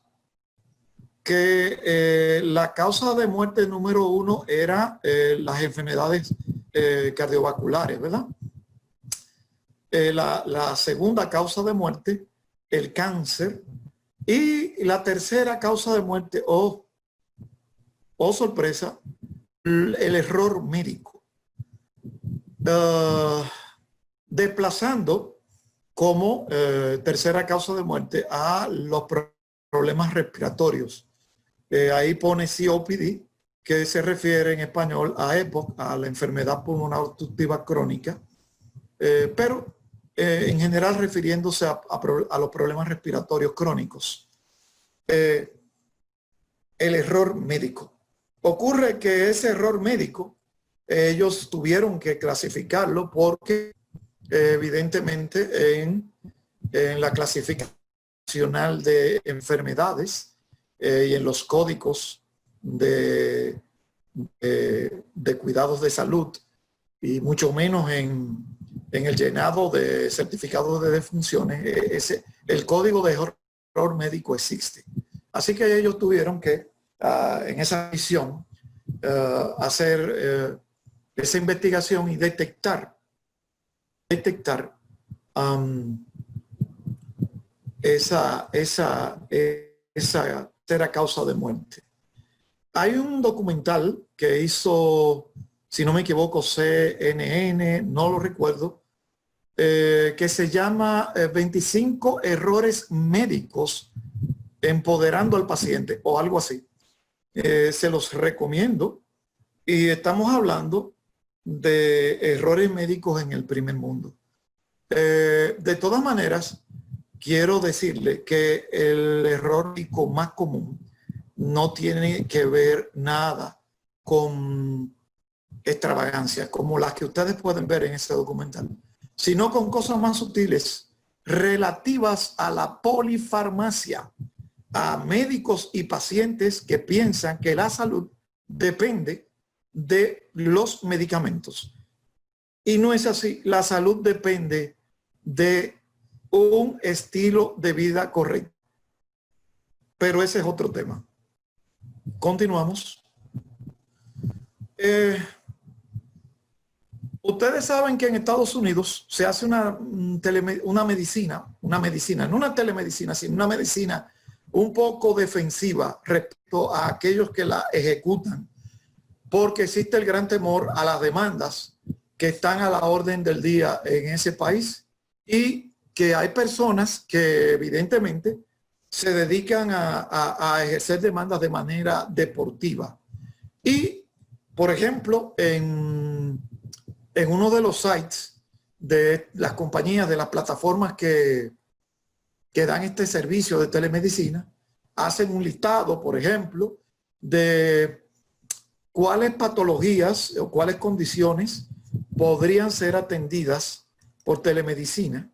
que la causa de muerte número 1 era las enfermedades cardiovasculares, ¿verdad? La segunda causa de muerte, el cáncer, y la tercera causa de muerte, oh sorpresa, el error médico. Desplazando como tercera causa de muerte a los problemas respiratorios. Ahí pone COPD, que se refiere en español a EPOC, a la enfermedad pulmonar obstructiva crónica, pero en general refiriéndose a los problemas respiratorios crónicos. El error médico. Ocurre que ese error médico, ellos tuvieron que clasificarlo porque evidentemente en la clasificación nacional de enfermedades y en los códigos de cuidados de salud y mucho menos en el llenado de certificados de defunciones, el código de error médico existe. Así que ellos tuvieron que, en esa misión, hacer esa investigación y detectar esa tercera causa de muerte. Hay un documental que hizo, si no me equivoco, CNN, no lo recuerdo, que se llama 25 errores médicos empoderando al paciente o algo así. Se los recomiendo y estamos hablando de errores médicos en el primer mundo. De todas maneras, quiero decirle que el error médico más común no tiene que ver nada con extravagancias como las que ustedes pueden ver en este documental, sino con cosas más sutiles relativas a la polifarmacia, a médicos y pacientes que piensan que la salud depende de los medicamentos. Y no es así. La salud depende de un estilo de vida correcto. Pero ese es otro tema. Continuamos. Ustedes saben que en Estados Unidos se hace una medicina, no una telemedicina, sino una medicina un poco defensiva respecto a aquellos que la ejecutan, porque existe el gran temor a las demandas que están a la orden del día en ese país y que hay personas que evidentemente se dedican a ejercer demandas de manera deportiva. Y, por ejemplo, en uno de los sites de las compañías, de las plataformas que dan este servicio de telemedicina, hacen un listado, por ejemplo, de cuáles patologías o cuáles condiciones podrían ser atendidas por telemedicina.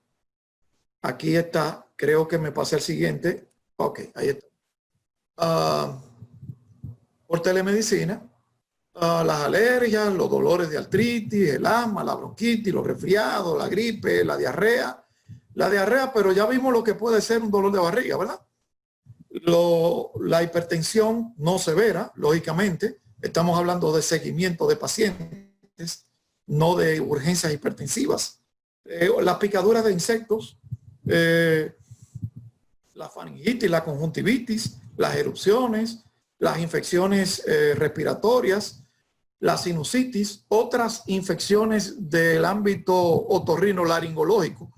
Aquí está, creo que me pasé al siguiente. Ok, ahí está. Por telemedicina, las alergias, los dolores de artritis, el asma, la bronquitis, los resfriados, la gripe, la diarrea. La diarrea, pero ya vimos lo que puede ser un dolor de barriga, ¿verdad? La hipertensión no severa, lógicamente. Estamos hablando de seguimiento de pacientes, no de urgencias hipertensivas. Las picaduras de insectos, la faringitis, la conjuntivitis, las erupciones, las infecciones respiratorias, la sinusitis, otras infecciones del ámbito otorrinolaringológico.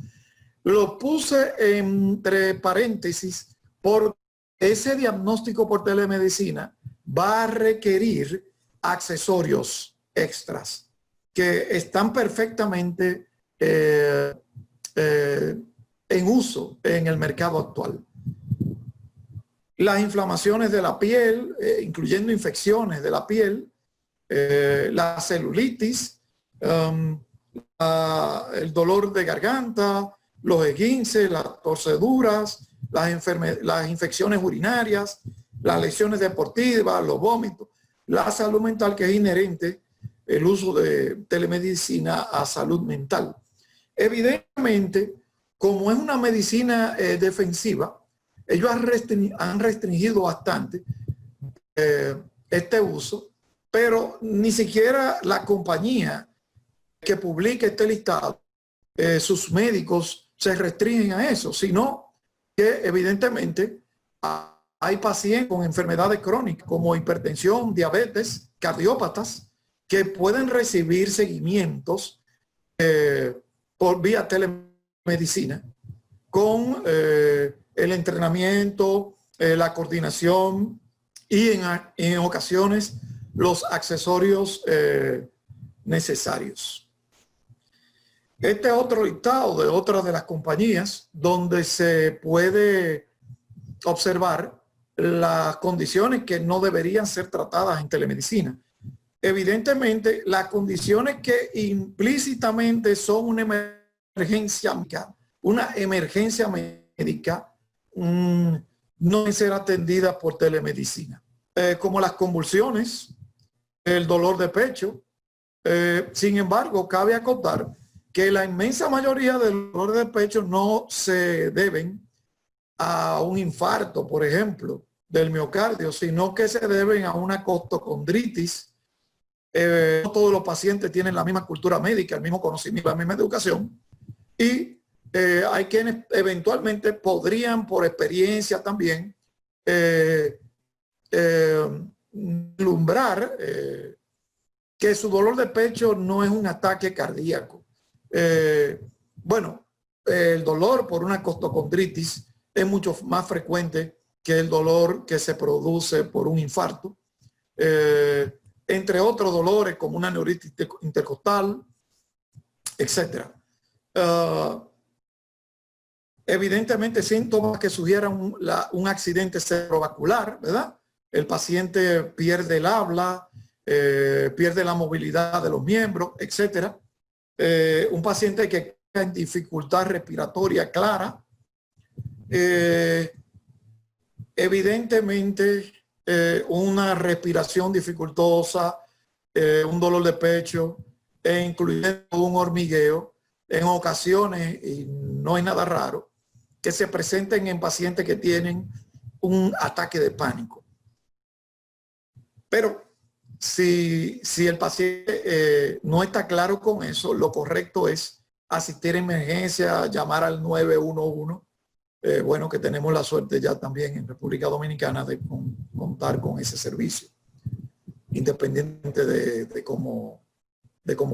Lo puse entre paréntesis porque ese diagnóstico por telemedicina va a requerir accesorios extras que están perfectamente en uso en el mercado actual. Las inflamaciones de la piel, incluyendo infecciones de la piel, la celulitis, el dolor de garganta, los esguinces, las torceduras, las infecciones urinarias, las lesiones deportivas, los vómitos, la salud mental, que es inherente el uso de telemedicina a salud mental. Evidentemente, como es una medicina defensiva, ellos han restringido bastante este uso, pero ni siquiera la compañía que publica este listado, sus médicos se restringen a eso, sino que evidentemente hay pacientes con enfermedades crónicas como hipertensión, diabetes, cardiópatas, que pueden recibir seguimientos por vía telemedicina con el entrenamiento, la coordinación y en ocasiones los accesorios necesarios. Este es otro listado de otras de las compañías donde se puede observar las condiciones que no deberían ser tratadas en telemedicina. Evidentemente, las condiciones que implícitamente son una emergencia médica no deben ser atendidas por telemedicina, como las convulsiones, el dolor de pecho. Sin embargo, cabe acotar que la inmensa mayoría del dolor de pecho no se deben a un infarto, por ejemplo, del miocardio, sino que se deben a una costocondritis. No todos los pacientes tienen la misma cultura médica, el mismo conocimiento, la misma educación, y hay quienes eventualmente podrían, por experiencia también, vislumbrar que su dolor de pecho no es un ataque cardíaco. Bueno, el dolor por una costocondritis es mucho más frecuente que el dolor que se produce por un infarto, entre otros dolores como una neuritis intercostal, etc. Evidentemente, síntomas que sugieran un accidente cerebrovascular, ¿verdad? El paciente pierde el habla, pierde la movilidad de los miembros, etc. Un paciente que tenga dificultad respiratoria clara, evidentemente una respiración dificultosa, un dolor de pecho, incluyendo un hormigueo, en ocasiones, y no es nada raro, que se presenten en pacientes que tienen un ataque de pánico. Pero si el paciente no está claro con eso, lo correcto es asistir a emergencia, llamar al 911. Bueno, que tenemos la suerte ya también en República Dominicana de contar con ese servicio, independientemente de cómo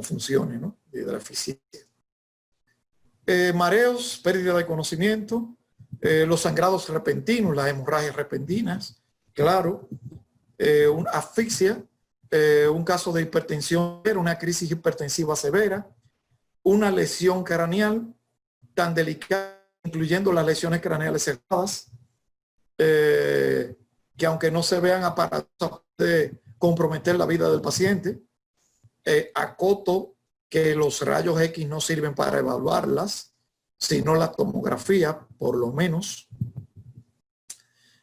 funcione, ¿no? De la eficiencia. Mareos, pérdida de conocimiento, los sangrados repentinos, las hemorragias repentinas, claro, una asfixia, un caso de hipertensión, una crisis hipertensiva severa, una lesión craneal tan delicada, incluyendo las lesiones craneales cerradas, que aunque no se vean aparatos de comprometer la vida del paciente, acoto que los rayos X no sirven para evaluarlas, sino la tomografía, por lo menos.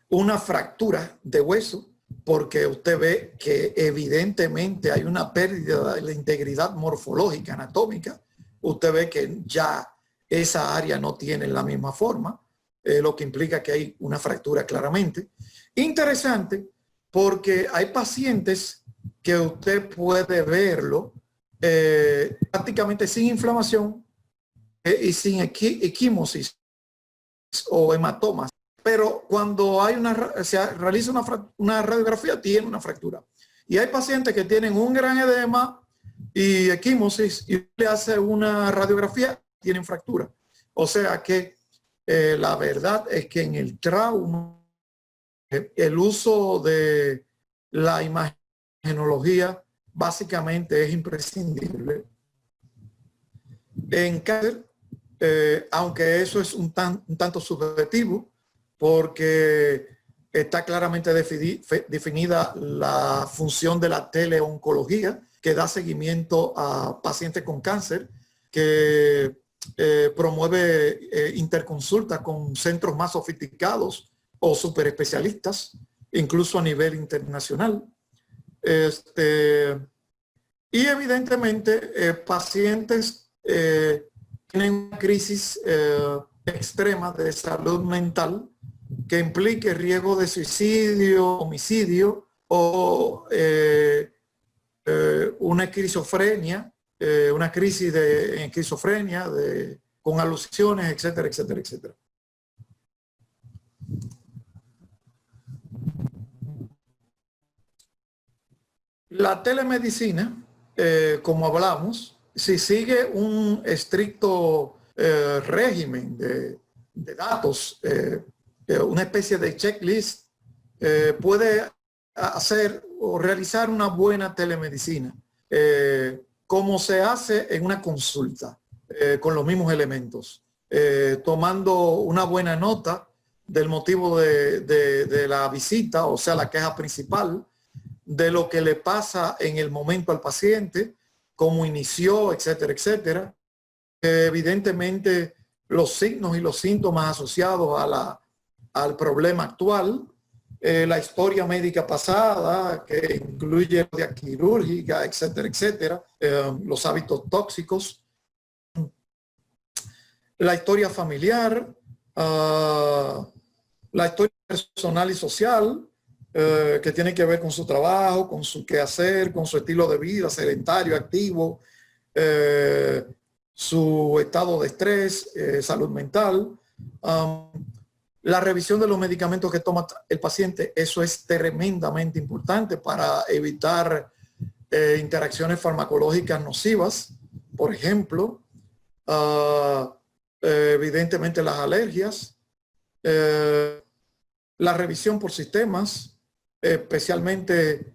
Una fractura de hueso, porque usted ve que evidentemente hay una pérdida de la integridad morfológica, anatómica. Usted ve que ya esa área no tiene la misma forma, lo que implica que hay una fractura claramente. Interesante, porque hay pacientes que usted puede verlo prácticamente sin inflamación y sin equimosis o hematomas. Pero cuando se realiza una radiografía, tiene una fractura. Y hay pacientes que tienen un gran edema y equimosis y le hace una radiografía, tienen fractura. O sea que la verdad es que en el trauma, el uso de la imagenología básicamente es imprescindible. En cáncer, aunque eso es un tanto subjetivo, porque está claramente definida la función de la teleoncología, que da seguimiento a pacientes con cáncer, que promueve interconsulta con centros más sofisticados o superespecialistas, incluso a nivel internacional. Y evidentemente pacientes tienen una crisis extrema de salud mental que implique riesgo de suicidio, homicidio o una esquizofrenia, una crisis de esquizofrenia con alucinaciones, etcétera, etcétera, etcétera. La telemedicina, como hablamos, si sigue un estricto régimen de datos, una especie de checklist, puede hacer o realizar una buena telemedicina, como se hace en una consulta, con los mismos elementos, tomando una buena nota del motivo de la visita, o sea, la queja principal, de lo que le pasa en el momento al paciente, cómo inició, etcétera, etcétera. Evidentemente, los signos y los síntomas asociados al problema actual, la historia médica pasada, que incluye la quirúrgica, etcétera, etcétera, los hábitos tóxicos, la historia familiar, la historia personal y social, que tiene que ver con su trabajo, con su quehacer, con su estilo de vida sedentario, activo, su estado de estrés, salud mental, la revisión de los medicamentos que toma el paciente. Eso es tremendamente importante para evitar interacciones farmacológicas nocivas, por ejemplo, evidentemente las alergias, la revisión por sistemas, especialmente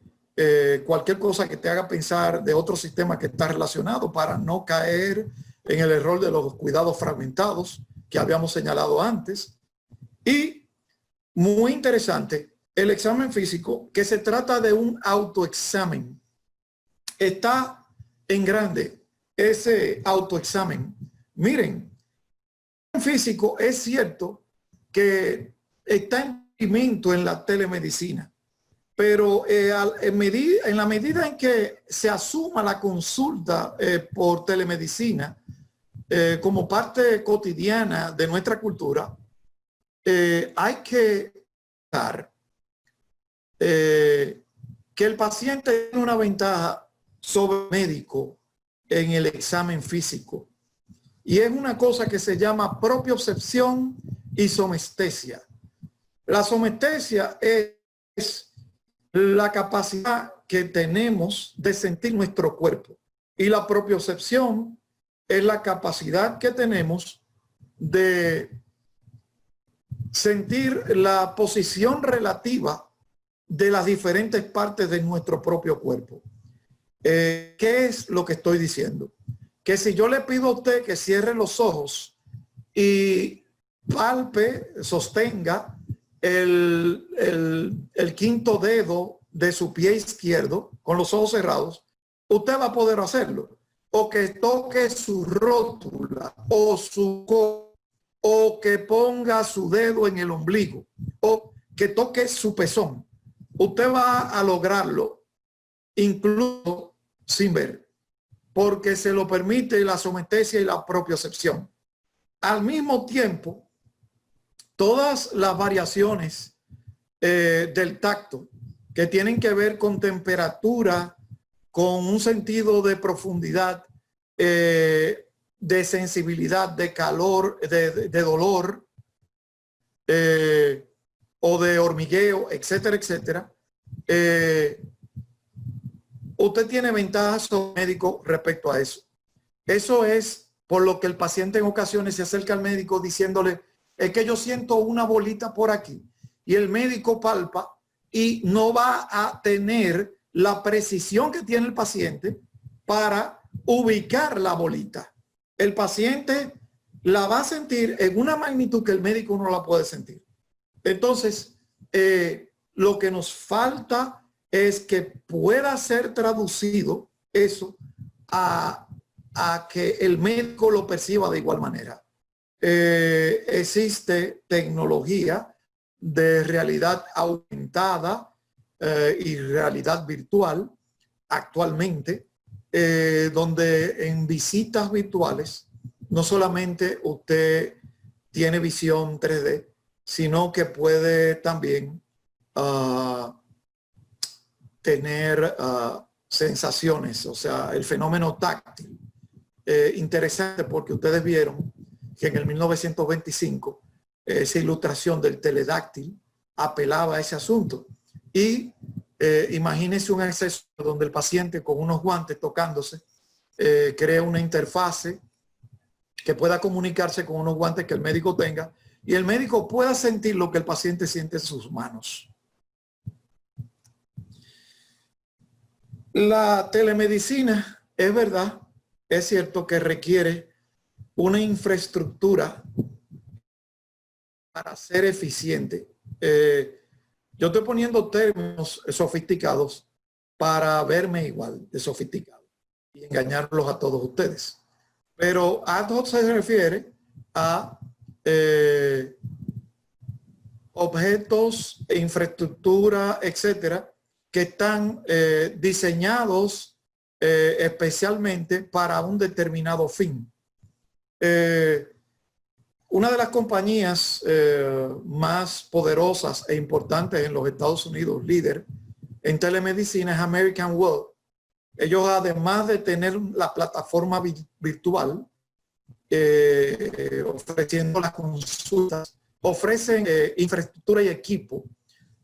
cualquier cosa que te haga pensar de otro sistema que está relacionado, para no caer en el error de los cuidados fragmentados que habíamos señalado antes. Y muy interesante, el examen físico, que se trata de un autoexamen. Está en grande ese autoexamen. Miren, el físico es cierto que está en movimiento en la telemedicina, pero en la medida en que se asuma la consulta por telemedicina como parte cotidiana de nuestra cultura, hay que dar que el paciente tiene una ventaja sobre el médico en el examen físico. Y es una cosa que se llama propiocepción y somestesia. La somestesia es la capacidad que tenemos de sentir nuestro cuerpo. Y la propiocepción es la capacidad que tenemos de sentir la posición relativa de las diferentes partes de nuestro propio cuerpo. ¿Qué es lo que estoy diciendo? Que si yo le pido a usted que cierre los ojos y palpe, sostenga el quinto dedo de su pie izquierdo con los ojos cerrados, usted va a poder hacerlo. O que toque su rótula o su codo, o que ponga su dedo en el ombligo, o que toque su pezón. Usted va a lograrlo incluso sin ver, porque se lo permite la somestesia y la propiocepción. Al mismo tiempo, todas las variaciones del tacto que tienen que ver con temperatura, con un sentido de profundidad, de sensibilidad, de calor, de dolor, o de hormigueo, etcétera, etcétera. Usted tiene ventajas sobre el médico respecto a eso. Eso es por lo que el paciente en ocasiones se acerca al médico diciéndole, es que yo siento una bolita por aquí. Y el médico palpa y no va a tener la precisión que tiene el paciente para ubicar la bolita. El paciente la va a sentir en una magnitud que el médico no la puede sentir. Entonces, lo que nos falta es que pueda ser traducido eso a que el médico lo perciba de igual manera. Existe tecnología de realidad aumentada y realidad virtual actualmente, donde en visitas virtuales no solamente usted tiene visión 3D, sino que puede también tener sensaciones, o sea, el fenómeno táctil. Interesante porque ustedes vieron que en el 1925 esa ilustración del teledáctil apelaba a ese asunto. Y imagínense un acceso donde el paciente con unos guantes tocándose crea una interfase que pueda comunicarse con unos guantes que el médico tenga y el médico pueda sentir lo que el paciente siente en sus manos. La telemedicina, es verdad, es cierto que requiere una infraestructura para ser eficiente. Yo estoy poniendo términos sofisticados para verme igual de sofisticado y engañarlos a todos ustedes. Pero ad hoc se refiere a objetos, infraestructura, etcétera, que están diseñados especialmente para un determinado fin. Una de las compañías más poderosas e importantes en los Estados Unidos, líder en telemedicina, es American Well. Ellos, además de tener la plataforma virtual, ofreciendo las consultas, ofrecen infraestructura y equipo.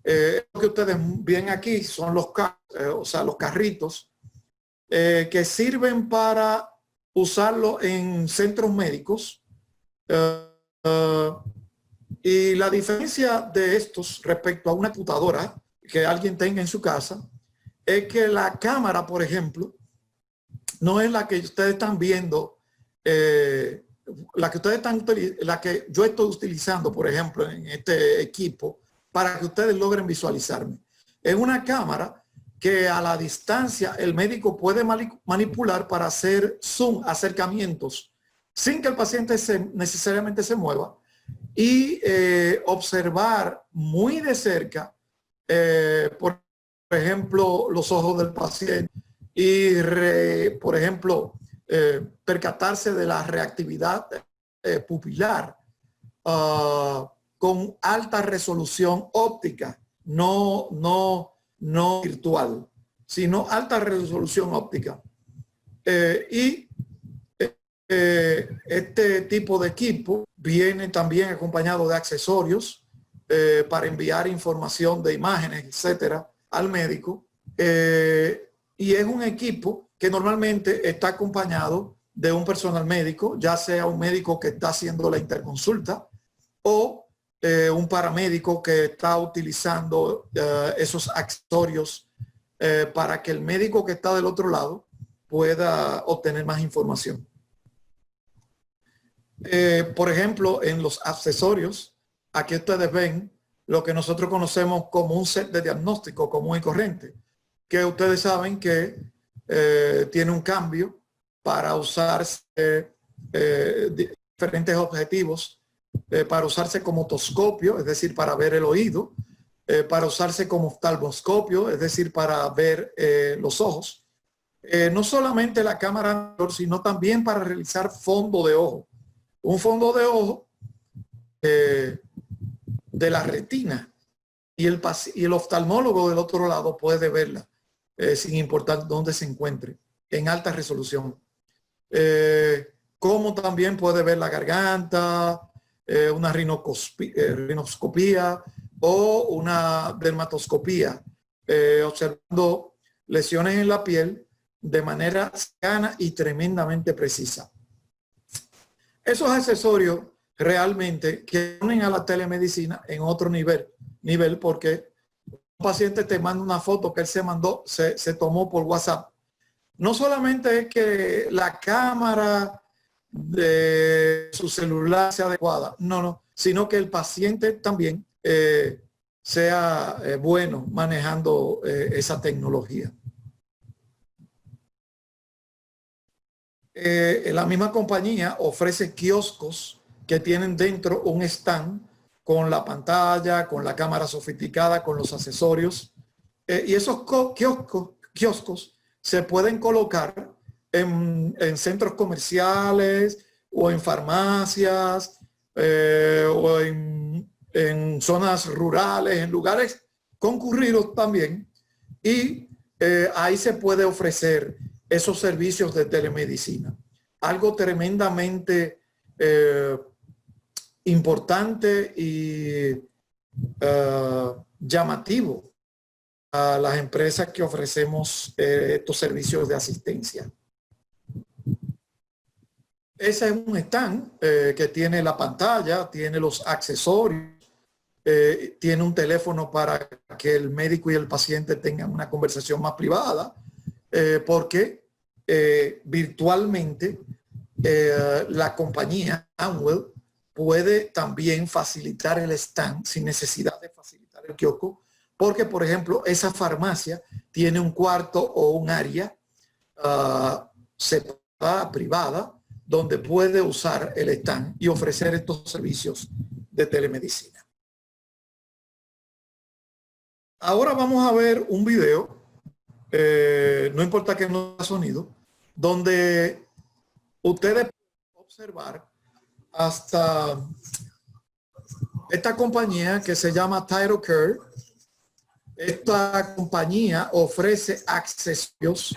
Lo que ustedes ven aquí son los carritos que sirven para usarlo en centros médicos. Y la diferencia de estos respecto a una computadora que alguien tenga en su casa es que la cámara, por ejemplo, no es la que ustedes están viendo, la que yo estoy utilizando, por ejemplo, en este equipo, para que ustedes logren visualizarme. Es una cámara que a la distancia el médico puede manipular para hacer zoom, acercamientos, sin que el paciente necesariamente se mueva, y observar muy de cerca, por ejemplo, los ojos del paciente y, por ejemplo, percatarse de la reactividad pupilar. con alta resolución óptica, no virtual, sino alta resolución óptica. Este tipo de equipo viene también acompañado de accesorios para enviar información de imágenes, etcétera, al médico. Y es un equipo que normalmente está acompañado de un personal médico, ya sea un médico que está haciendo la interconsulta o un paramédico que está utilizando esos accesorios para que el médico que está del otro lado pueda obtener más información. Por ejemplo, en los accesorios, aquí ustedes ven lo que nosotros conocemos como un set de diagnóstico común y corriente, que ustedes saben que tiene un cambio para usarse diferentes objetivos, para usarse como otoscopio, es decir, para ver el oído, para usarse como oftalmoscopio, es decir, para ver los ojos. No solamente la cámara, sino también para realizar fondo de ojo. Un fondo de ojo de la retina y el oftalmólogo del otro lado puede verla sin importar dónde se encuentre, en alta resolución. Como también puede ver la garganta, una rinoscopía o una dermatoscopía, observando lesiones en la piel de manera cercana y tremendamente precisa. Esos accesorios realmente que ponen a la telemedicina en otro nivel porque un paciente te manda una foto que él se tomó por WhatsApp. No solamente es que la cámara de su celular sea adecuada, no, sino que el paciente también sea bueno manejando esa tecnología. La misma compañía ofrece kioscos que tienen dentro un stand con la pantalla, con la cámara sofisticada, con los accesorios. Y esos kioscos se pueden colocar en centros comerciales o en farmacias o en zonas rurales, en lugares concurridos también. Y ahí se puede ofrecer esos servicios de telemedicina. Algo tremendamente importante y llamativo a las empresas que ofrecemos estos servicios de asistencia. Ese es un stand que tiene la pantalla, tiene los accesorios, tiene un teléfono para que el médico y el paciente tengan una conversación más privada, porque virtualmente la compañía Amwell puede también facilitar el stand sin necesidad de facilitar el kiosco, porque, por ejemplo, esa farmacia tiene un cuarto o un área separada, privada, donde puede usar el stand y ofrecer estos servicios de telemedicina. Ahora vamos a ver un video, no importa que no haya sonido, donde ustedes pueden observar hasta esta compañía que se llama TytoCare. Esta compañía ofrece accesorios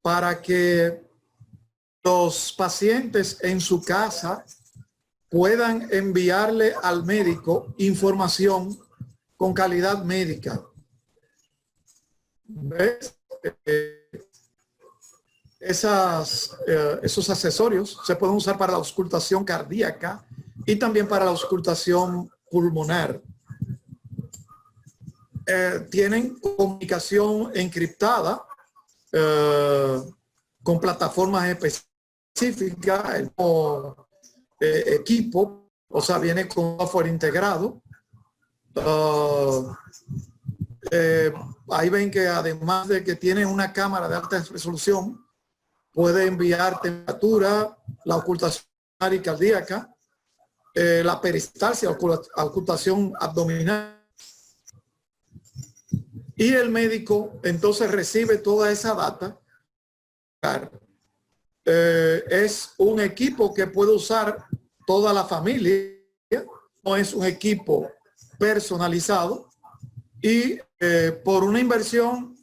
para que los pacientes en su casa puedan enviarle al médico información con calidad médica. ¿Ves? Esos accesorios se pueden usar para la auscultación cardíaca y también para la auscultación pulmonar. Tienen comunicación encriptada con plataformas específicas, el equipo, o sea, viene con software integrado. Ahí ven que además de que tiene una cámara de alta resolución, puede enviar temperatura, la ocultación cardíaca, la peristalsia, ocultación abdominal. Y el médico entonces recibe toda esa data. Es un equipo que puede usar toda la familia no es un equipo personalizado y por una inversión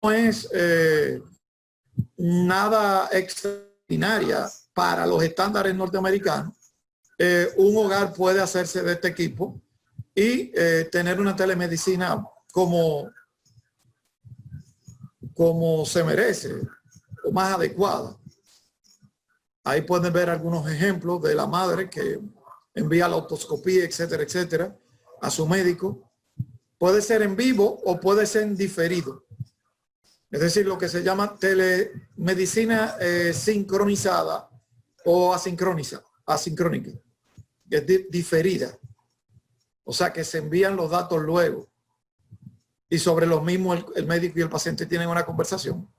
no es nada extraordinaria para los estándares norteamericanos. Un hogar puede hacerse de este equipo y tener una telemedicina como se merece, o más adecuada. Ahí pueden ver algunos ejemplos de la madre que envía la otoscopía, etcétera, etcétera, a su médico. Puede ser en vivo o puede ser en diferido. Es decir, lo que se llama telemedicina sincronizada o asincrónica, que es diferida. O sea, que se envían los datos luego. Y sobre los mismos el médico y el paciente tienen una conversación.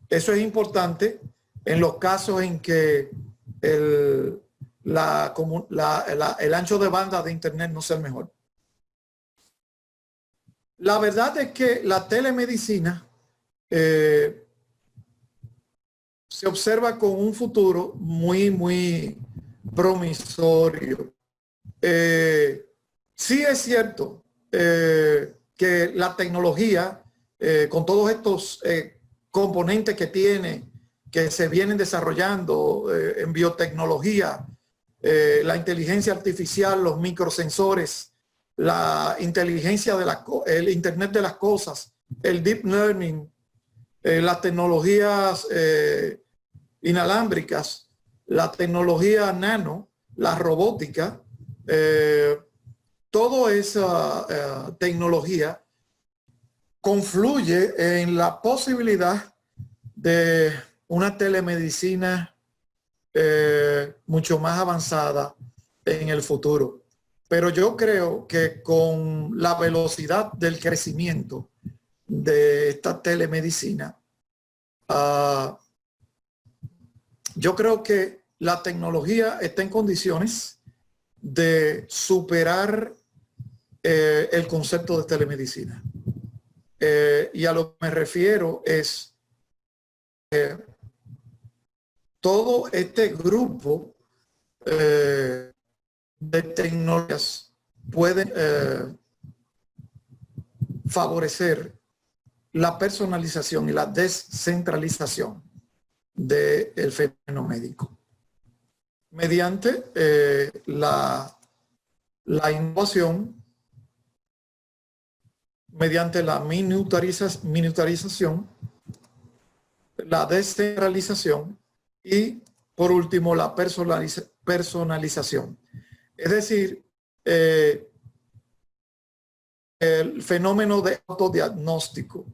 Eso es importante en los casos en que el ancho de banda de Internet no sea el mejor. La verdad es que la telemedicina se observa con un futuro muy, muy promisorio. Sí es cierto que la tecnología, con todos estos componentes que tiene, que se vienen desarrollando en biotecnología, la inteligencia artificial, los microsensores, la inteligencia el Internet de las cosas, el deep learning, las tecnologías inalámbricas, la tecnología nano, la robótica, toda esa tecnología confluye en la posibilidad de una telemedicina mucho más avanzada en el futuro. Pero yo creo que con la velocidad del crecimiento de esta telemedicina, yo creo que la tecnología está en condiciones de superar el concepto de telemedicina. Y a lo que me refiero es todo este grupo de tecnologías pueden favorecer la personalización y la descentralización del fenómeno médico mediante la innovación, mediante la minutarización, la descentralización y, por último, la personalización. Es decir, el fenómeno de autodiagnóstico.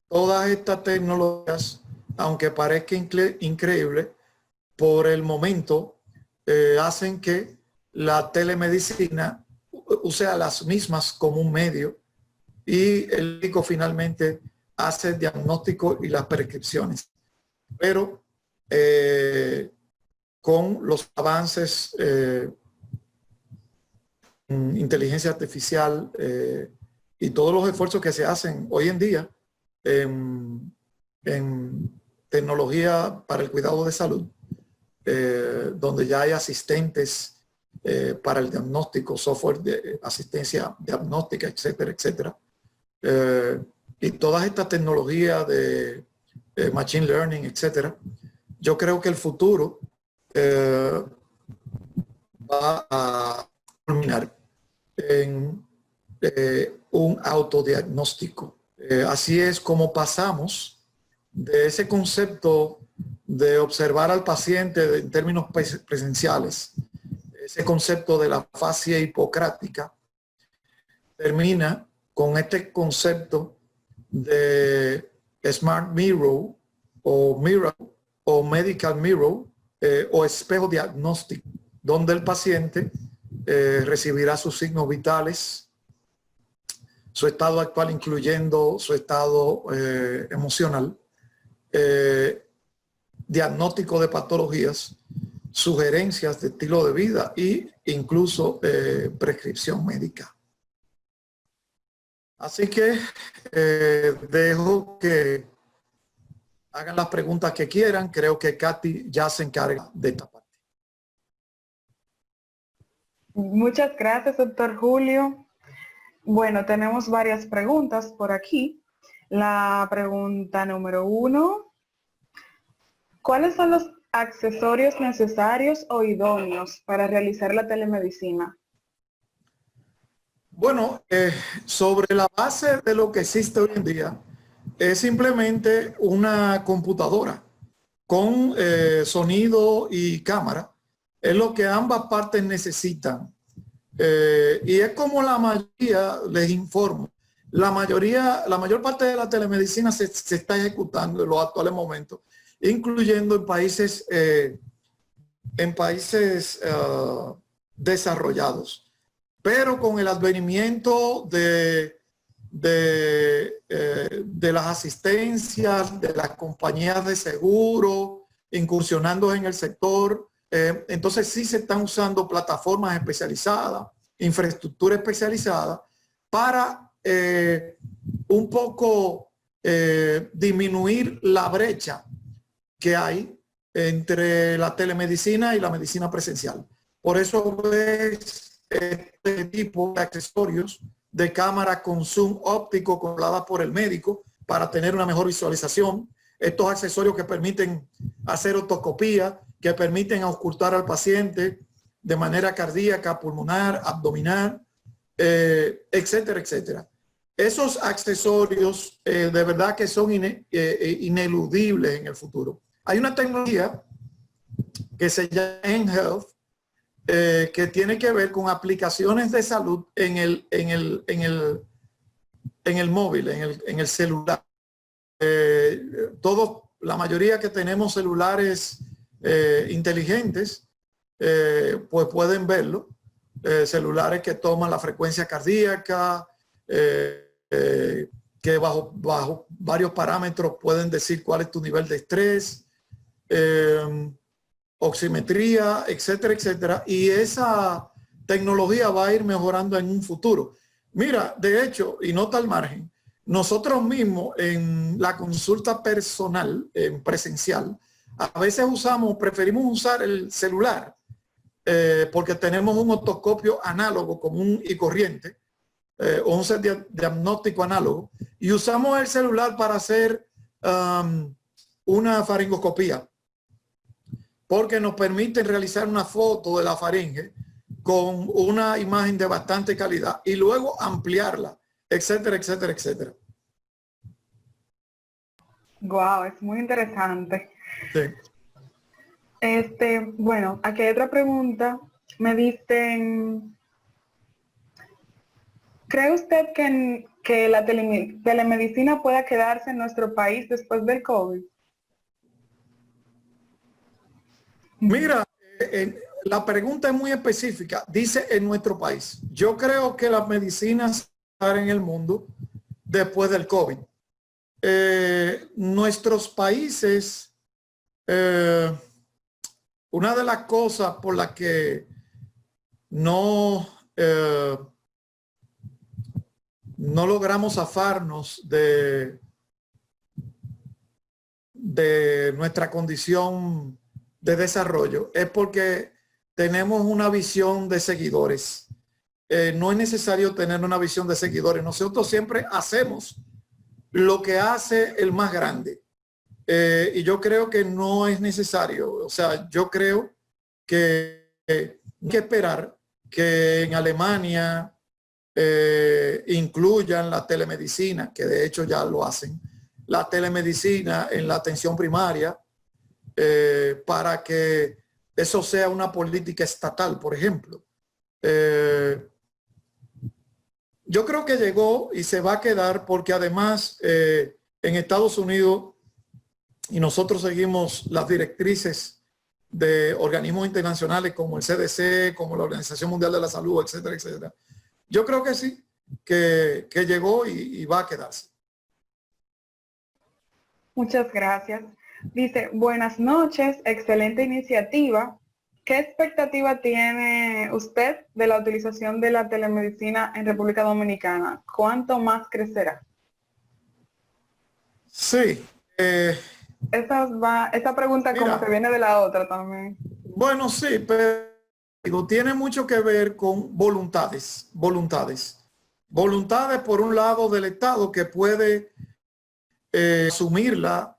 Todas estas tecnologías, aunque parezca increíble, por el momento hacen que la telemedicina use a las mismas como un medio y el médico finalmente hace el diagnóstico y las prescripciones. Pero con los avances en inteligencia artificial y todos los esfuerzos que se hacen hoy en día en tecnología para el cuidado de salud, donde ya hay asistentes para el diagnóstico, software de asistencia diagnóstica, etcétera, etcétera. Y todas estas tecnologías de machine learning, etcétera. Yo creo que el futuro va a culminar en un autodiagnóstico. Así es como pasamos de ese concepto de observar al paciente en términos presenciales, ese concepto de la fascia hipocrática, termina con este concepto de Smart Mirror o Medical Mirror o espejo diagnóstico, donde el paciente recibirá sus signos vitales, su estado actual, incluyendo su estado emocional, diagnóstico de patologías, sugerencias de estilo de vida e incluso prescripción médica. Así que dejo que hagan las preguntas que quieran. Creo que Katy ya se encarga de esta parte. Muchas gracias, doctor Julio. Bueno, tenemos varias preguntas por aquí. La pregunta número 1, ¿cuáles son los accesorios necesarios o idóneos para realizar la telemedicina? Bueno, sobre la base de lo que existe hoy en día, es simplemente una computadora con sonido y cámara. Es lo que ambas partes necesitan. Y es como la mayoría, les informo, la mayor parte de la telemedicina se está ejecutando en los actuales momentos, incluyendo en países desarrollados. Pero con el advenimiento de las asistencias, de las compañías de seguro, incursionando en el sector, entonces sí se están usando plataformas especializadas, infraestructura especializada para un poco disminuir la brecha que hay entre la telemedicina y la medicina presencial. Por eso es este tipo de accesorios de cámara con zoom óptico controlada por el médico para tener una mejor visualización. Estos accesorios que permiten hacer otoscopía, que permiten ocultar al paciente de manera cardíaca, pulmonar, abdominal, etcétera, etcétera. Esos accesorios de verdad que son ineludibles en el futuro. Hay una tecnología que se llama nHealth, que tiene que ver con aplicaciones de salud en el móvil, en el celular. La mayoría que tenemos celulares inteligentes, pues pueden verlo. Celulares que toman la frecuencia cardíaca, que bajo varios parámetros pueden decir cuál es tu nivel de estrés, oximetría, etcétera, etcétera. Y esa tecnología va a ir mejorando en un futuro. Mira, de hecho, y nota al margen, nosotros mismos en la consulta personal, en presencial, a veces preferimos usar el celular porque tenemos un otoscopio análogo común y corriente, o un set diagnóstico análogo, y usamos el celular para hacer una faringoscopía, porque nos permite realizar una foto de la faringe con una imagen de bastante calidad y luego ampliarla, etcétera, etcétera, etcétera. Wow, es muy interesante. Sí. Bueno, aquí hay otra pregunta. Me dicen, ¿cree usted que la telemedicina pueda quedarse en nuestro país después del COVID? Mira, la pregunta es muy específica. Dice en nuestro país. Yo creo que las medicinas están en el mundo después del COVID. Nuestros países, una de las cosas por las que no logramos zafarnos de nuestra condición de desarrollo es porque tenemos una visión de seguidores. No es necesario tener una visión de seguidores. Nosotros siempre hacemos lo que hace el más grande. Y yo creo que no es necesario. O sea, yo creo que hay que esperar que en Alemania incluyan la telemedicina, que de hecho ya lo hacen, la telemedicina en la atención primaria, para que eso sea una política estatal, por ejemplo. Yo creo que llegó y se va a quedar porque además en Estados Unidos, y nosotros seguimos las directrices de organismos internacionales como el CDC, como la Organización Mundial de la Salud, etcétera, etcétera. Yo creo que sí, que llegó y va a quedarse. Muchas gracias. Dice, buenas noches, excelente iniciativa. ¿Qué expectativa tiene usted de la utilización de la telemedicina en República Dominicana? ¿Cuánto más crecerá? Sí. Esa pregunta, mira, como que viene de la otra también. Bueno, sí, pero tiene mucho que ver con voluntades. Voluntades, por un lado, del Estado, que puede asumirla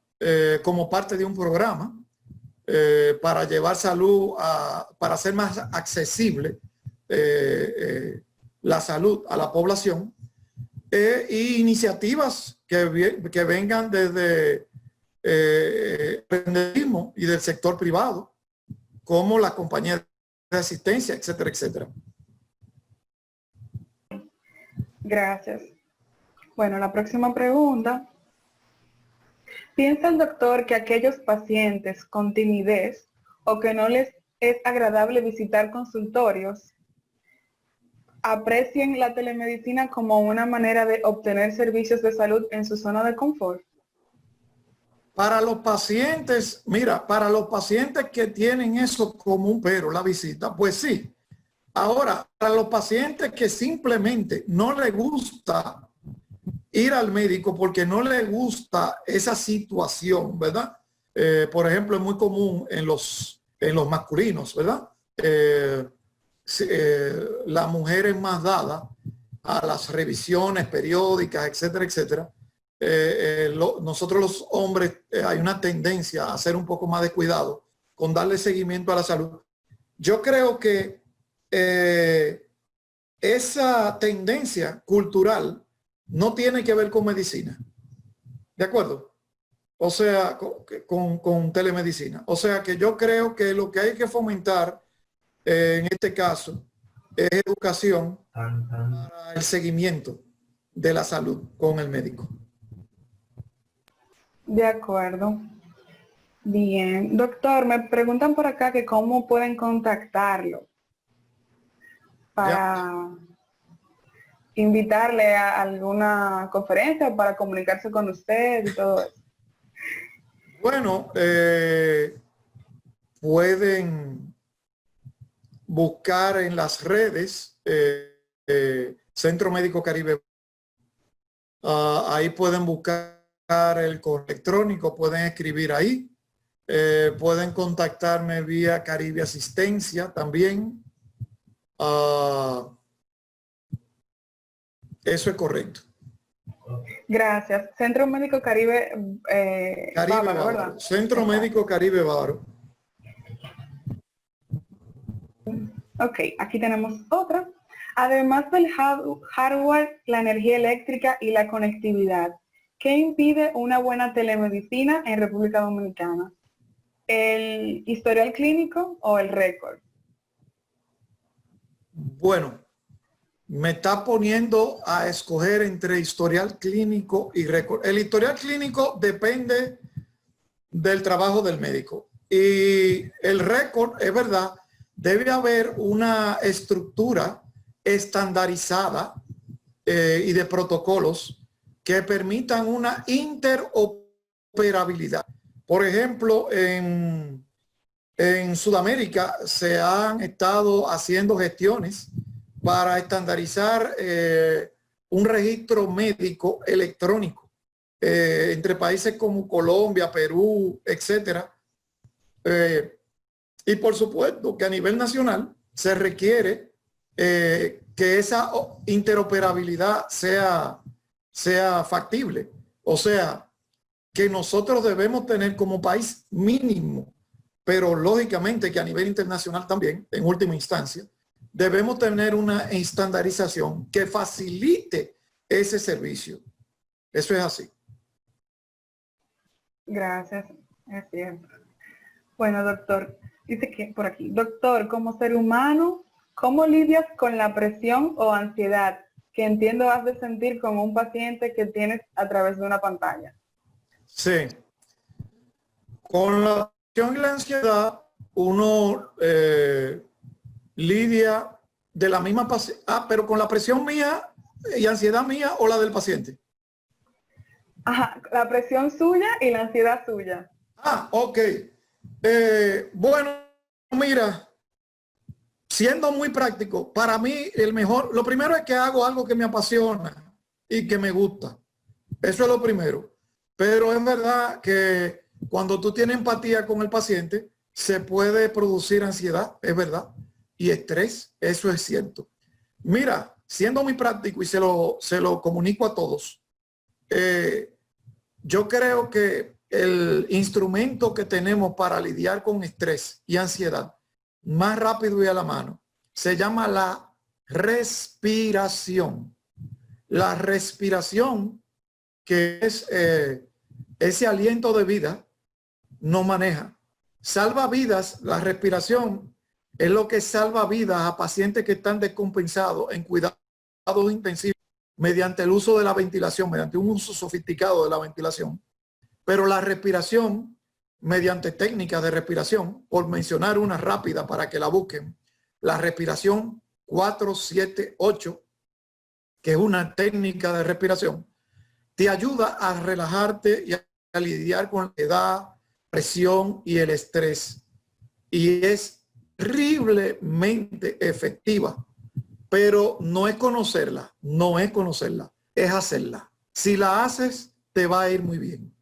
como parte de un programa para llevar salud, para hacer más accesible la salud a la población, y iniciativas que vengan desde el emprendedorismo y del sector privado, como la compañía de asistencia, etcétera, etcétera. Gracias. Bueno, la próxima pregunta. ¿Piensa el doctor que aquellos pacientes con timidez o que no les es agradable visitar consultorios aprecien la telemedicina como una manera de obtener servicios de salud en su zona de confort? Para los pacientes, mira, para los pacientes que tienen eso como un pero, la visita, pues sí. Ahora, para los pacientes que simplemente no les gusta ir al médico porque no les gusta esa situación, ¿verdad? Por ejemplo, es muy común en los masculinos, ¿verdad? La mujer es más dada a las revisiones periódicas, etcétera, etcétera. Nosotros los hombres hay una tendencia a hacer un poco más de cuidado con darle seguimiento a la salud. Yo creo que esa tendencia cultural no tiene que ver con medicina, ¿de acuerdo? O sea, con telemedicina. O sea que yo creo que lo que hay que fomentar en este caso es educación para el seguimiento de la salud con el médico. De acuerdo. Bien. Doctor, me preguntan por acá que cómo pueden contactarlo para invitarle a alguna conferencia o para comunicarse con usted y todo eso. Bueno, pueden buscar en las redes Centro Médico Caribe. Ahí pueden buscar el correo electrónico, pueden escribir ahí. Pueden contactarme vía Caribe Asistencia también. Eso es correcto. Gracias. Centro Médico Caribe, Bávaro, ¿verdad? Centro Médico Caribe Bávaro. Ok, aquí tenemos otra. Además del hardware, la energía eléctrica y la conectividad, ¿qué impide una buena telemedicina en República Dominicana? ¿El historial clínico o el récord? Bueno, me está poniendo a escoger entre historial clínico y récord. El historial clínico depende del trabajo del médico. Y el récord, es verdad, debe haber una estructura estandarizada y de protocolos que permitan una interoperabilidad. Por ejemplo, en Sudamérica se han estado haciendo gestiones para estandarizar un registro médico electrónico entre países como Colombia, Perú, etcétera. Y por supuesto que a nivel nacional se requiere que esa interoperabilidad sea factible. O sea, que nosotros debemos tener como país mínimo, pero lógicamente que a nivel internacional también, en última instancia, debemos tener una estandarización que facilite ese servicio. Eso es así. Gracias, es cierto. Bueno, doctor, dice que por aquí, doctor, como ser humano, ¿cómo lidias con la presión o ansiedad que entiendo has de sentir como un paciente que tienes a través de una pantalla? Sí. Con la presión y la ansiedad, uno lidia de la misma paciente. Pero con la presión mía y ansiedad mía o la del paciente. Ajá, la presión suya y la ansiedad suya. Ok. Bueno, mira, siendo muy práctico, para mí lo primero es que hago algo que me apasiona y que me gusta. Eso es lo primero. Pero es verdad que cuando tú tienes empatía con el paciente, se puede producir ansiedad, es verdad. y estrés, eso es cierto. Mira, siendo muy práctico y se lo comunico a todos, yo creo que el instrumento que tenemos para lidiar con estrés y ansiedad más rápido y a la mano se llama la respiración. La respiración, que es ese aliento de vida, no maneja. Salva vidas, la respiración es lo que salva vidas a pacientes que están descompensados en cuidados intensivos mediante el uso de la ventilación, mediante un uso sofisticado de la ventilación. Pero la respiración, mediante técnicas de respiración, por mencionar una rápida para que la busquen, la respiración 4-7-8, que es una técnica de respiración, te ayuda a relajarte y a lidiar con la ansiedad, presión y el estrés. Y es terriblemente efectiva, pero no es conocerla, es hacerla. Si la haces, te va a ir muy bien.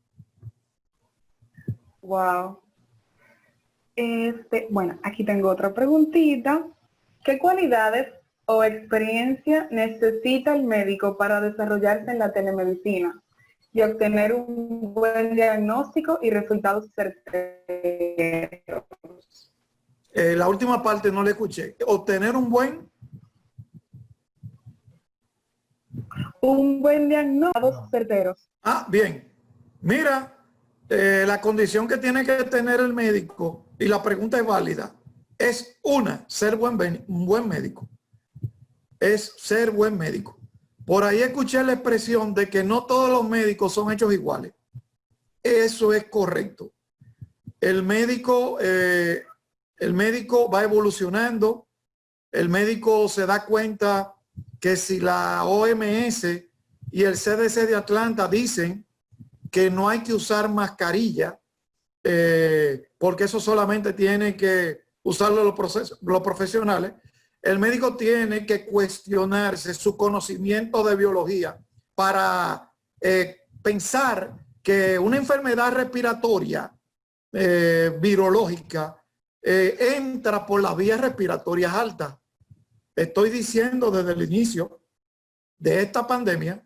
Wow. Bueno, aquí tengo otra preguntita. ¿Qué cualidades o experiencia necesita el médico para desarrollarse en la telemedicina y obtener un buen diagnóstico y resultados certeros? La última parte no la escuché. Obtener un buen diagnóstico certeros. Ah, bien. Mira, la condición que tiene que tener el médico, y la pregunta es válida, es ser un buen médico. Es ser buen médico. Por ahí escuché la expresión de que no todos los médicos son hechos iguales. Eso es correcto. El médico va evolucionando. El médico se da cuenta que si la OMS y el CDC de Atlanta dicen que no hay que usar mascarilla, porque eso solamente tiene que usarlo los profesionales, el médico tiene que cuestionarse su conocimiento de biología para pensar que una enfermedad respiratoria virológica entra por las vías respiratorias altas. Estoy diciendo desde el inicio de esta pandemia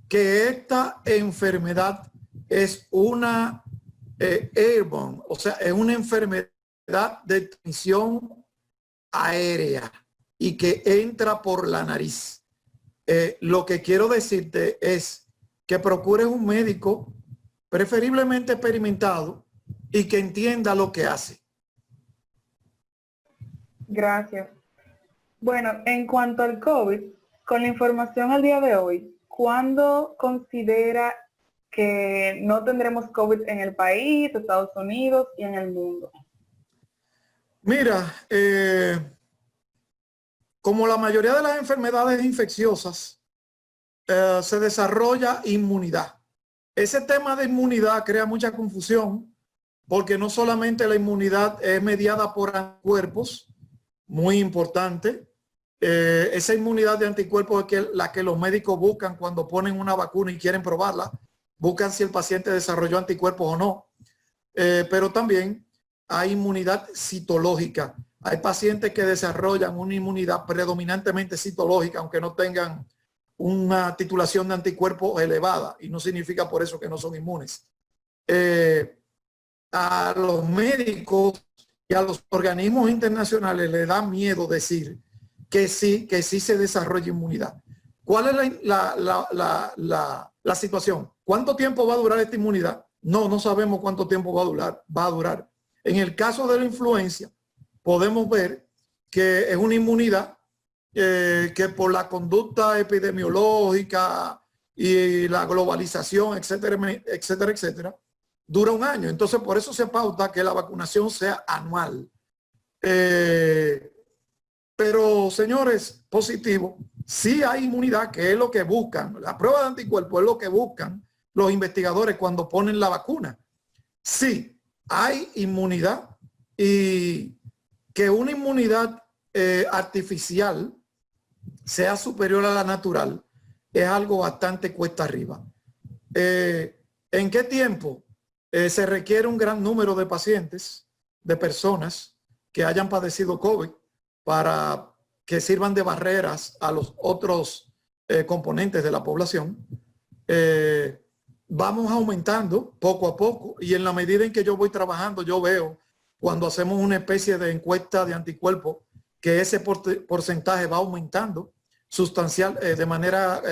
que esta enfermedad es una airborne, o sea, es una enfermedad de transmisión aérea y que entra por la nariz. Lo que quiero decirte es que procures un médico preferiblemente experimentado y que entienda lo que hace. Gracias. Bueno, en cuanto al COVID, con la información al día de hoy, ¿cuándo considera que no tendremos COVID en el país, Estados Unidos y en el mundo? Mira, como la mayoría de las enfermedades infecciosas, se desarrolla inmunidad. Ese tema de inmunidad crea mucha confusión porque no solamente la inmunidad es mediada por anticuerpos, muy importante. Esa inmunidad de anticuerpos es la que los médicos buscan cuando ponen una vacuna y quieren probarla. Buscan si el paciente desarrolló anticuerpos o no. Pero también hay inmunidad citológica. Hay pacientes que desarrollan una inmunidad predominantemente citológica, aunque no tengan una titulación de anticuerpos elevada, y no significa por eso que no son inmunes. A los médicos y a los organismos internacionales les da miedo decir que sí se desarrolla inmunidad. ¿Cuál es la situación? ¿Cuánto tiempo va a durar esta inmunidad? No sabemos cuánto tiempo va a durar. En el caso de la influencia, podemos ver que es una inmunidad que por la conducta epidemiológica y la globalización, etcétera, dura un año. Entonces, por eso se pauta que la vacunación sea anual. Pero, señores, positivo, sí hay inmunidad, que es lo que buscan. La prueba de anticuerpos es lo que buscan los investigadores cuando ponen la vacuna. Sí, hay inmunidad, y que una inmunidad artificial sea superior a la natural es algo bastante cuesta arriba. ¿En qué tiempo? Se requiere un gran número de pacientes, de personas que hayan padecido COVID, para que sirvan de barreras a los otros componentes de la población. Vamos aumentando poco a poco y en la medida en que yo voy trabajando, yo veo cuando hacemos una especie de encuesta de anticuerpos que ese porcentaje va aumentando sustancial, de manera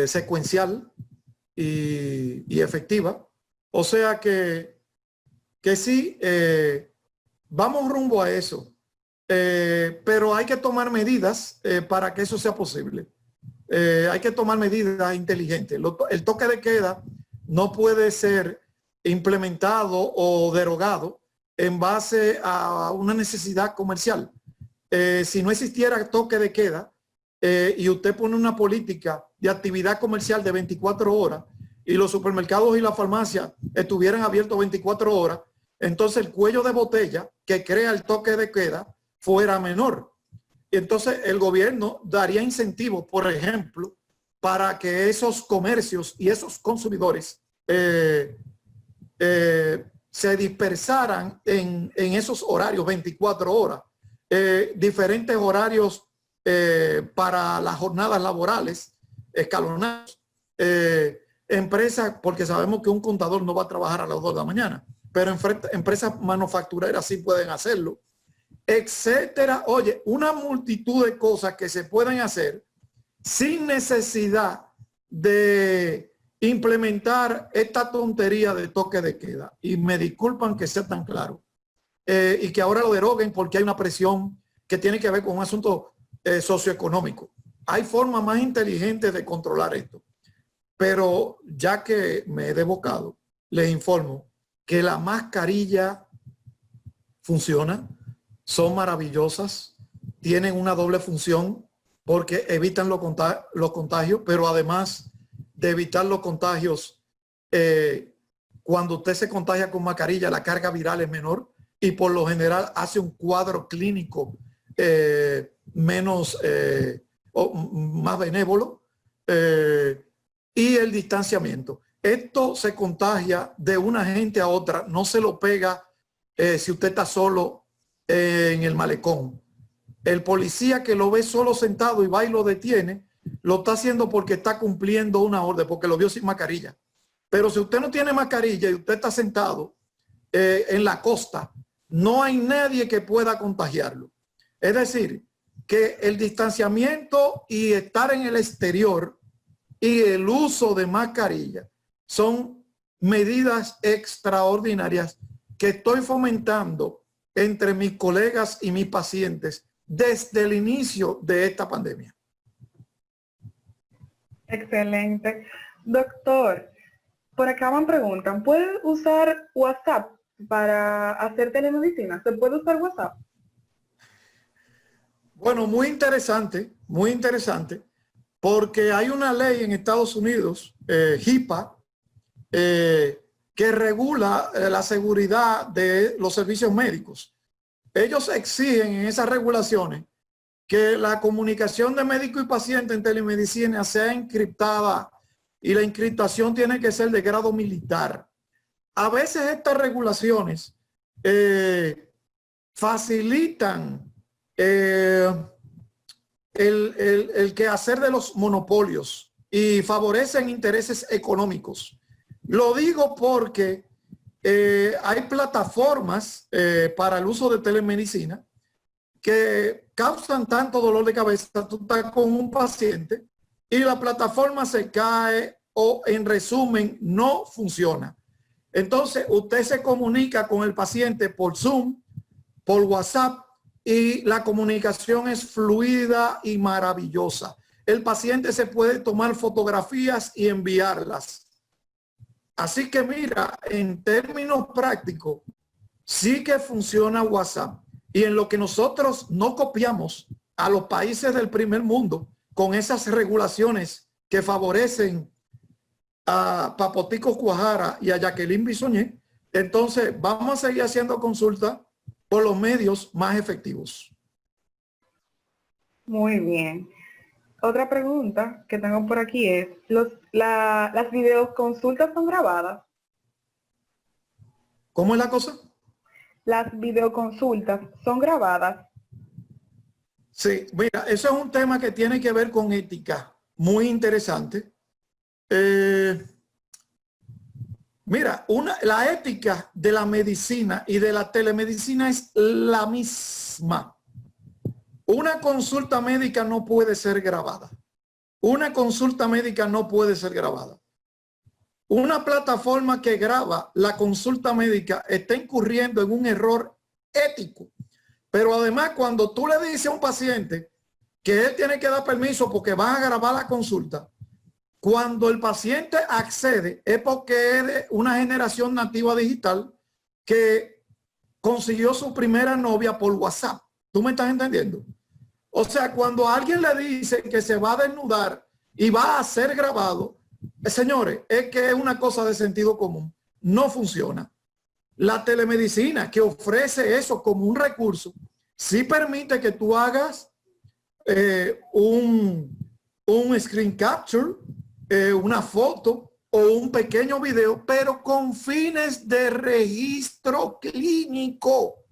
secuencial y efectiva. O sea que sí, vamos rumbo a eso, pero hay que tomar medidas para que eso sea posible. Hay que tomar medidas inteligentes. El toque de queda no puede ser implementado o derogado en base a una necesidad comercial. Si no existiera toque de queda y usted pone una política de actividad comercial de 24 horas y los supermercados y las farmacias estuvieran abiertos 24 horas, entonces el cuello de botella que crea el toque de queda fuera menor. Y entonces el gobierno daría incentivos, por ejemplo, para que esos comercios y esos consumidores se dispersaran en esos horarios 24 horas, diferentes horarios para las jornadas laborales escalonadas. Empresas, porque sabemos que un contador no va a trabajar a las 2 de la mañana, pero empresas manufactureras sí pueden hacerlo, etcétera. Oye, una multitud de cosas que se pueden hacer sin necesidad de implementar esta tontería de toque de queda. Y me disculpan que sea tan claro y que ahora lo deroguen porque hay una presión que tiene que ver con un asunto socioeconómico. Hay formas más inteligentes de controlar esto. Pero ya que me he devocado, les informo que la mascarilla funciona, son maravillosas, tienen una doble función porque evitan los contagios, pero además de evitar los contagios, cuando usted se contagia con mascarilla, la carga viral es menor y por lo general hace un cuadro clínico más benévolo. Y el distanciamiento. Esto se contagia de una gente a otra, no se lo pega si usted está solo en el malecón. El policía que lo ve solo sentado y va y lo detiene, lo está haciendo porque está cumpliendo una orden, porque lo vio sin mascarilla. Pero si usted no tiene mascarilla y usted está sentado en la costa, no hay nadie que pueda contagiarlo. Es decir, que el distanciamiento y estar en el exterior y el uso de mascarilla son medidas extraordinarias que estoy fomentando entre mis colegas y mis pacientes desde el inicio de esta pandemia. Excelente. Doctor, por acá me preguntan, ¿puede usar WhatsApp para hacer telemedicina? ¿Se puede usar WhatsApp? Bueno, muy interesante, porque hay una ley en Estados Unidos, HIPAA, que regula la seguridad de los servicios médicos. Ellos exigen en esas regulaciones que la comunicación de médico y paciente en telemedicina sea encriptada y la encriptación tiene que ser de grado militar. A veces estas regulaciones facilitan el quehacer de los monopolios y favorecen intereses económicos. Lo digo porque hay plataformas para el uso de telemedicina que causan tanto dolor de cabeza. Tú estás con un paciente y la plataforma se cae o, en resumen, no funciona. Entonces usted se comunica con el paciente por Zoom, por WhatsApp, y la comunicación es fluida y maravillosa. El paciente se puede tomar fotografías y enviarlas. Así que mira, en términos prácticos, sí que funciona WhatsApp. Y en lo que nosotros no copiamos a los países del primer mundo con esas regulaciones que favorecen a Papotico Cuajara y a Jacqueline Bisogné, entonces vamos a seguir haciendo consulta por los medios más efectivos. Muy bien. Otra pregunta que tengo por aquí es, ¿las videoconsultas son grabadas? ¿Cómo es la cosa? ¿las videoconsultas son grabadas? Sí, mira, eso es un tema que tiene que ver con ética, muy interesante. Mira, la ética de la medicina y de la telemedicina es la misma. Una consulta médica no puede ser grabada. Una consulta médica no puede ser grabada. Una plataforma que graba la consulta médica está incurriendo en un error ético. Pero además, cuando tú le dices a un paciente que él tiene que dar permiso porque van a grabar la consulta, cuando el paciente accede es porque es de una generación nativa digital que consiguió su primera novia por WhatsApp. ¿Tú me estás entendiendo? O sea, cuando alguien le dice que se va a desnudar y va a ser grabado, señores, es que es una cosa de sentido común. No funciona. La telemedicina que ofrece eso como un recurso, sí permite que tú hagas un screen capture, una foto o un pequeño video, pero con fines de registro clínico.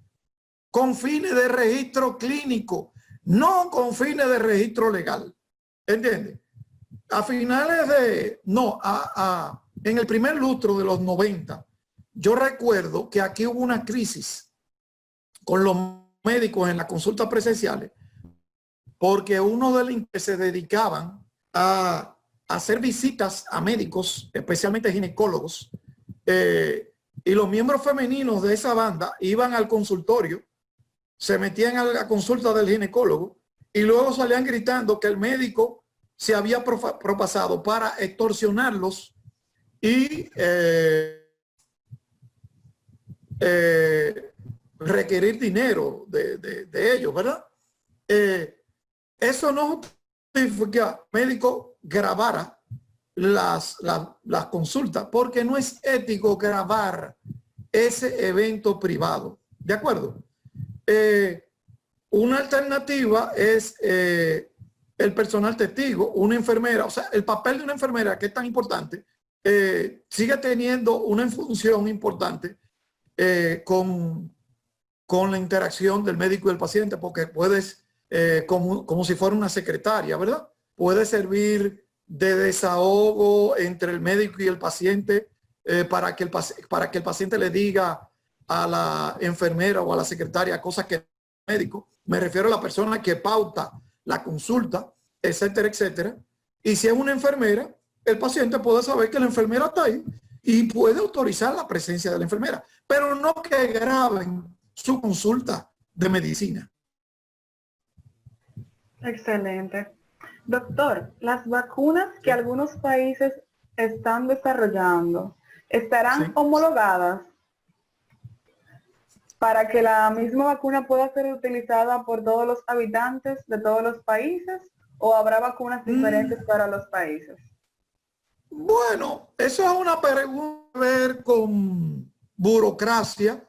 Con fines de registro clínico, no con fines de registro legal. ¿Entiendes? A finales de, no, en el primer lustro de los 90, yo recuerdo que aquí hubo una crisis con los médicos en las consultas presenciales, porque uno de los que se dedicaban a hacer visitas a médicos, especialmente ginecólogos, y los miembros femeninos de esa banda iban al consultorio, se metían a la consulta del ginecólogo y luego salían gritando que el médico se había propasado para extorsionarlos y requerir dinero de ellos, ¿verdad? Eso no justifica que el médico grabara las consultas, porque no es ético grabar ese evento privado. ¿De acuerdo? Una alternativa es el personal testigo, una enfermera, o sea, el papel de una enfermera, que es tan importante, sigue teniendo una función importante con la interacción del médico y el paciente, porque puedes, como si fuera una secretaria, ¿verdad? Puede servir de desahogo entre el médico y el paciente para que el paciente le diga a la enfermera o a la secretaria cosas que el médico, me refiero a la persona que pauta la consulta, etcétera, etcétera. Y si es una enfermera, el paciente puede saber que la enfermera está ahí y puede autorizar la presencia de la enfermera, pero no que graben su consulta de medicina. Excelente. Doctor, las vacunas que algunos países están desarrollando, ¿estarán Sí. homologadas para que la misma vacuna pueda ser utilizada por todos los habitantes de todos los países, o habrá vacunas diferentes para los países? Bueno, eso es una pregunta que ver con burocracia,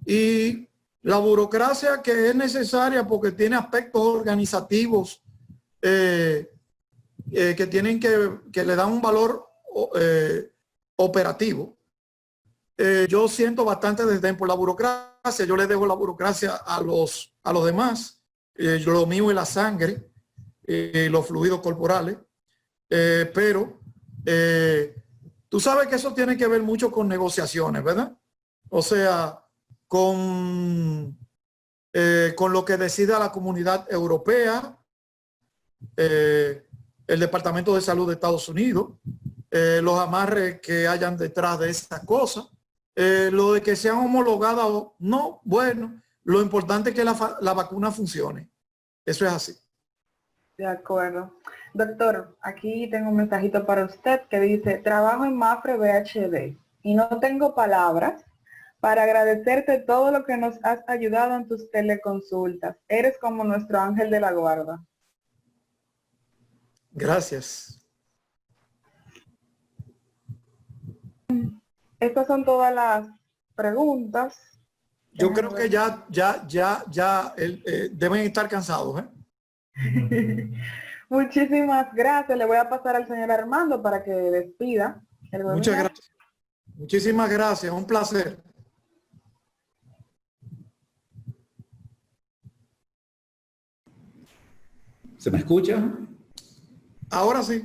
y la burocracia que es necesaria porque tiene aspectos organizativos que tienen que le dan un valor operativo. Yo siento bastante desdén por la burocracia. Yo le dejo la burocracia a los demás. Lo mío es la sangre, los fluidos corporales. Pero tú sabes que eso tiene que ver mucho con negociaciones, ¿verdad? O sea, con lo que decida la Comunidad Europea, el Departamento de Salud de Estados Unidos, los amarres que hayan detrás de esta cosa. Lo de que sean homologadas o no, bueno, lo importante es que la vacuna funcione. Eso es así. De acuerdo. Doctor, aquí tengo un mensajito para usted que dice: trabajo en Mafre VHD y no tengo palabras para agradecerte todo lo que nos has ayudado en tus teleconsultas. Eres como nuestro ángel de la guarda. Gracias. Estas son todas las preguntas. Yo creo que ya deben estar cansados, ¿eh? Muchísimas gracias. Le voy a pasar al señor Armando para que despida el webinar. Muchas gracias. Muchísimas gracias. Un placer. ¿Se me escucha? Ahora sí.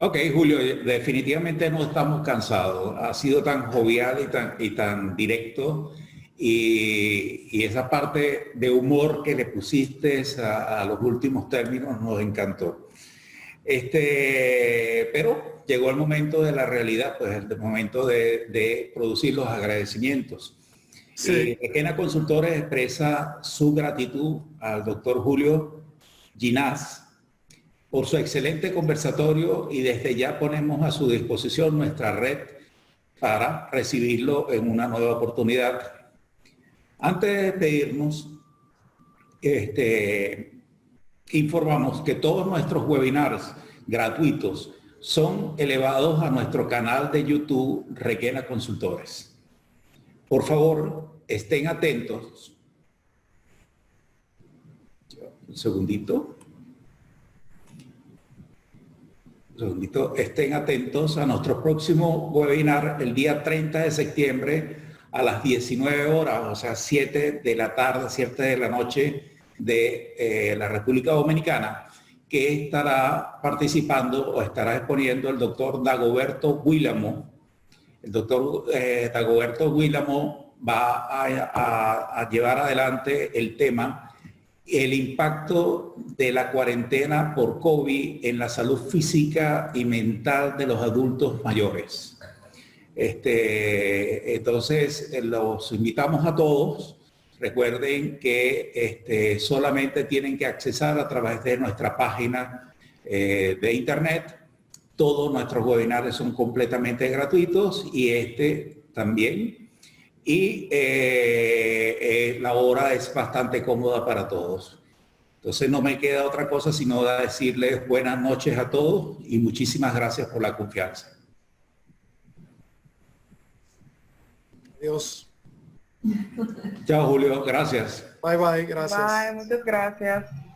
Ok, Julio, definitivamente no estamos cansados. Ha sido tan jovial y tan directo y esa parte de humor que le pusiste a los últimos términos nos encantó. Pero llegó el momento de la realidad, pues el momento de producir los agradecimientos. Sí. Requena Consultores expresa su gratitud al doctor Julio Ginás por su excelente conversatorio y desde ya ponemos a su disposición nuestra red para recibirlo en una nueva oportunidad. Antes de despedirnos, informamos que todos nuestros webinars gratuitos son elevados a nuestro canal de YouTube Requena Consultores. Por favor, estén atentos. Un segundito. Estén atentos a nuestro próximo webinar el día 30 de septiembre a las 19 horas, o sea, 7 de la tarde, 7 de la noche de la República Dominicana, que estará participando o estará exponiendo el doctor Dagoberto Guílamo. El doctor Dagoberto Guílamo va a llevar adelante el tema el impacto de la cuarentena por COVID en la salud física y mental de los adultos mayores. Entonces, los invitamos a todos. Recuerden que solamente tienen que accesar a través de nuestra página de internet. Todos nuestros webinars son completamente gratuitos y también. Y la hora es bastante cómoda para todos. Entonces no me queda otra cosa sino decirles buenas noches a todos y muchísimas gracias por la confianza. Adiós. Chao, Julio. Gracias. Bye, bye. Gracias. Bye, muchas gracias.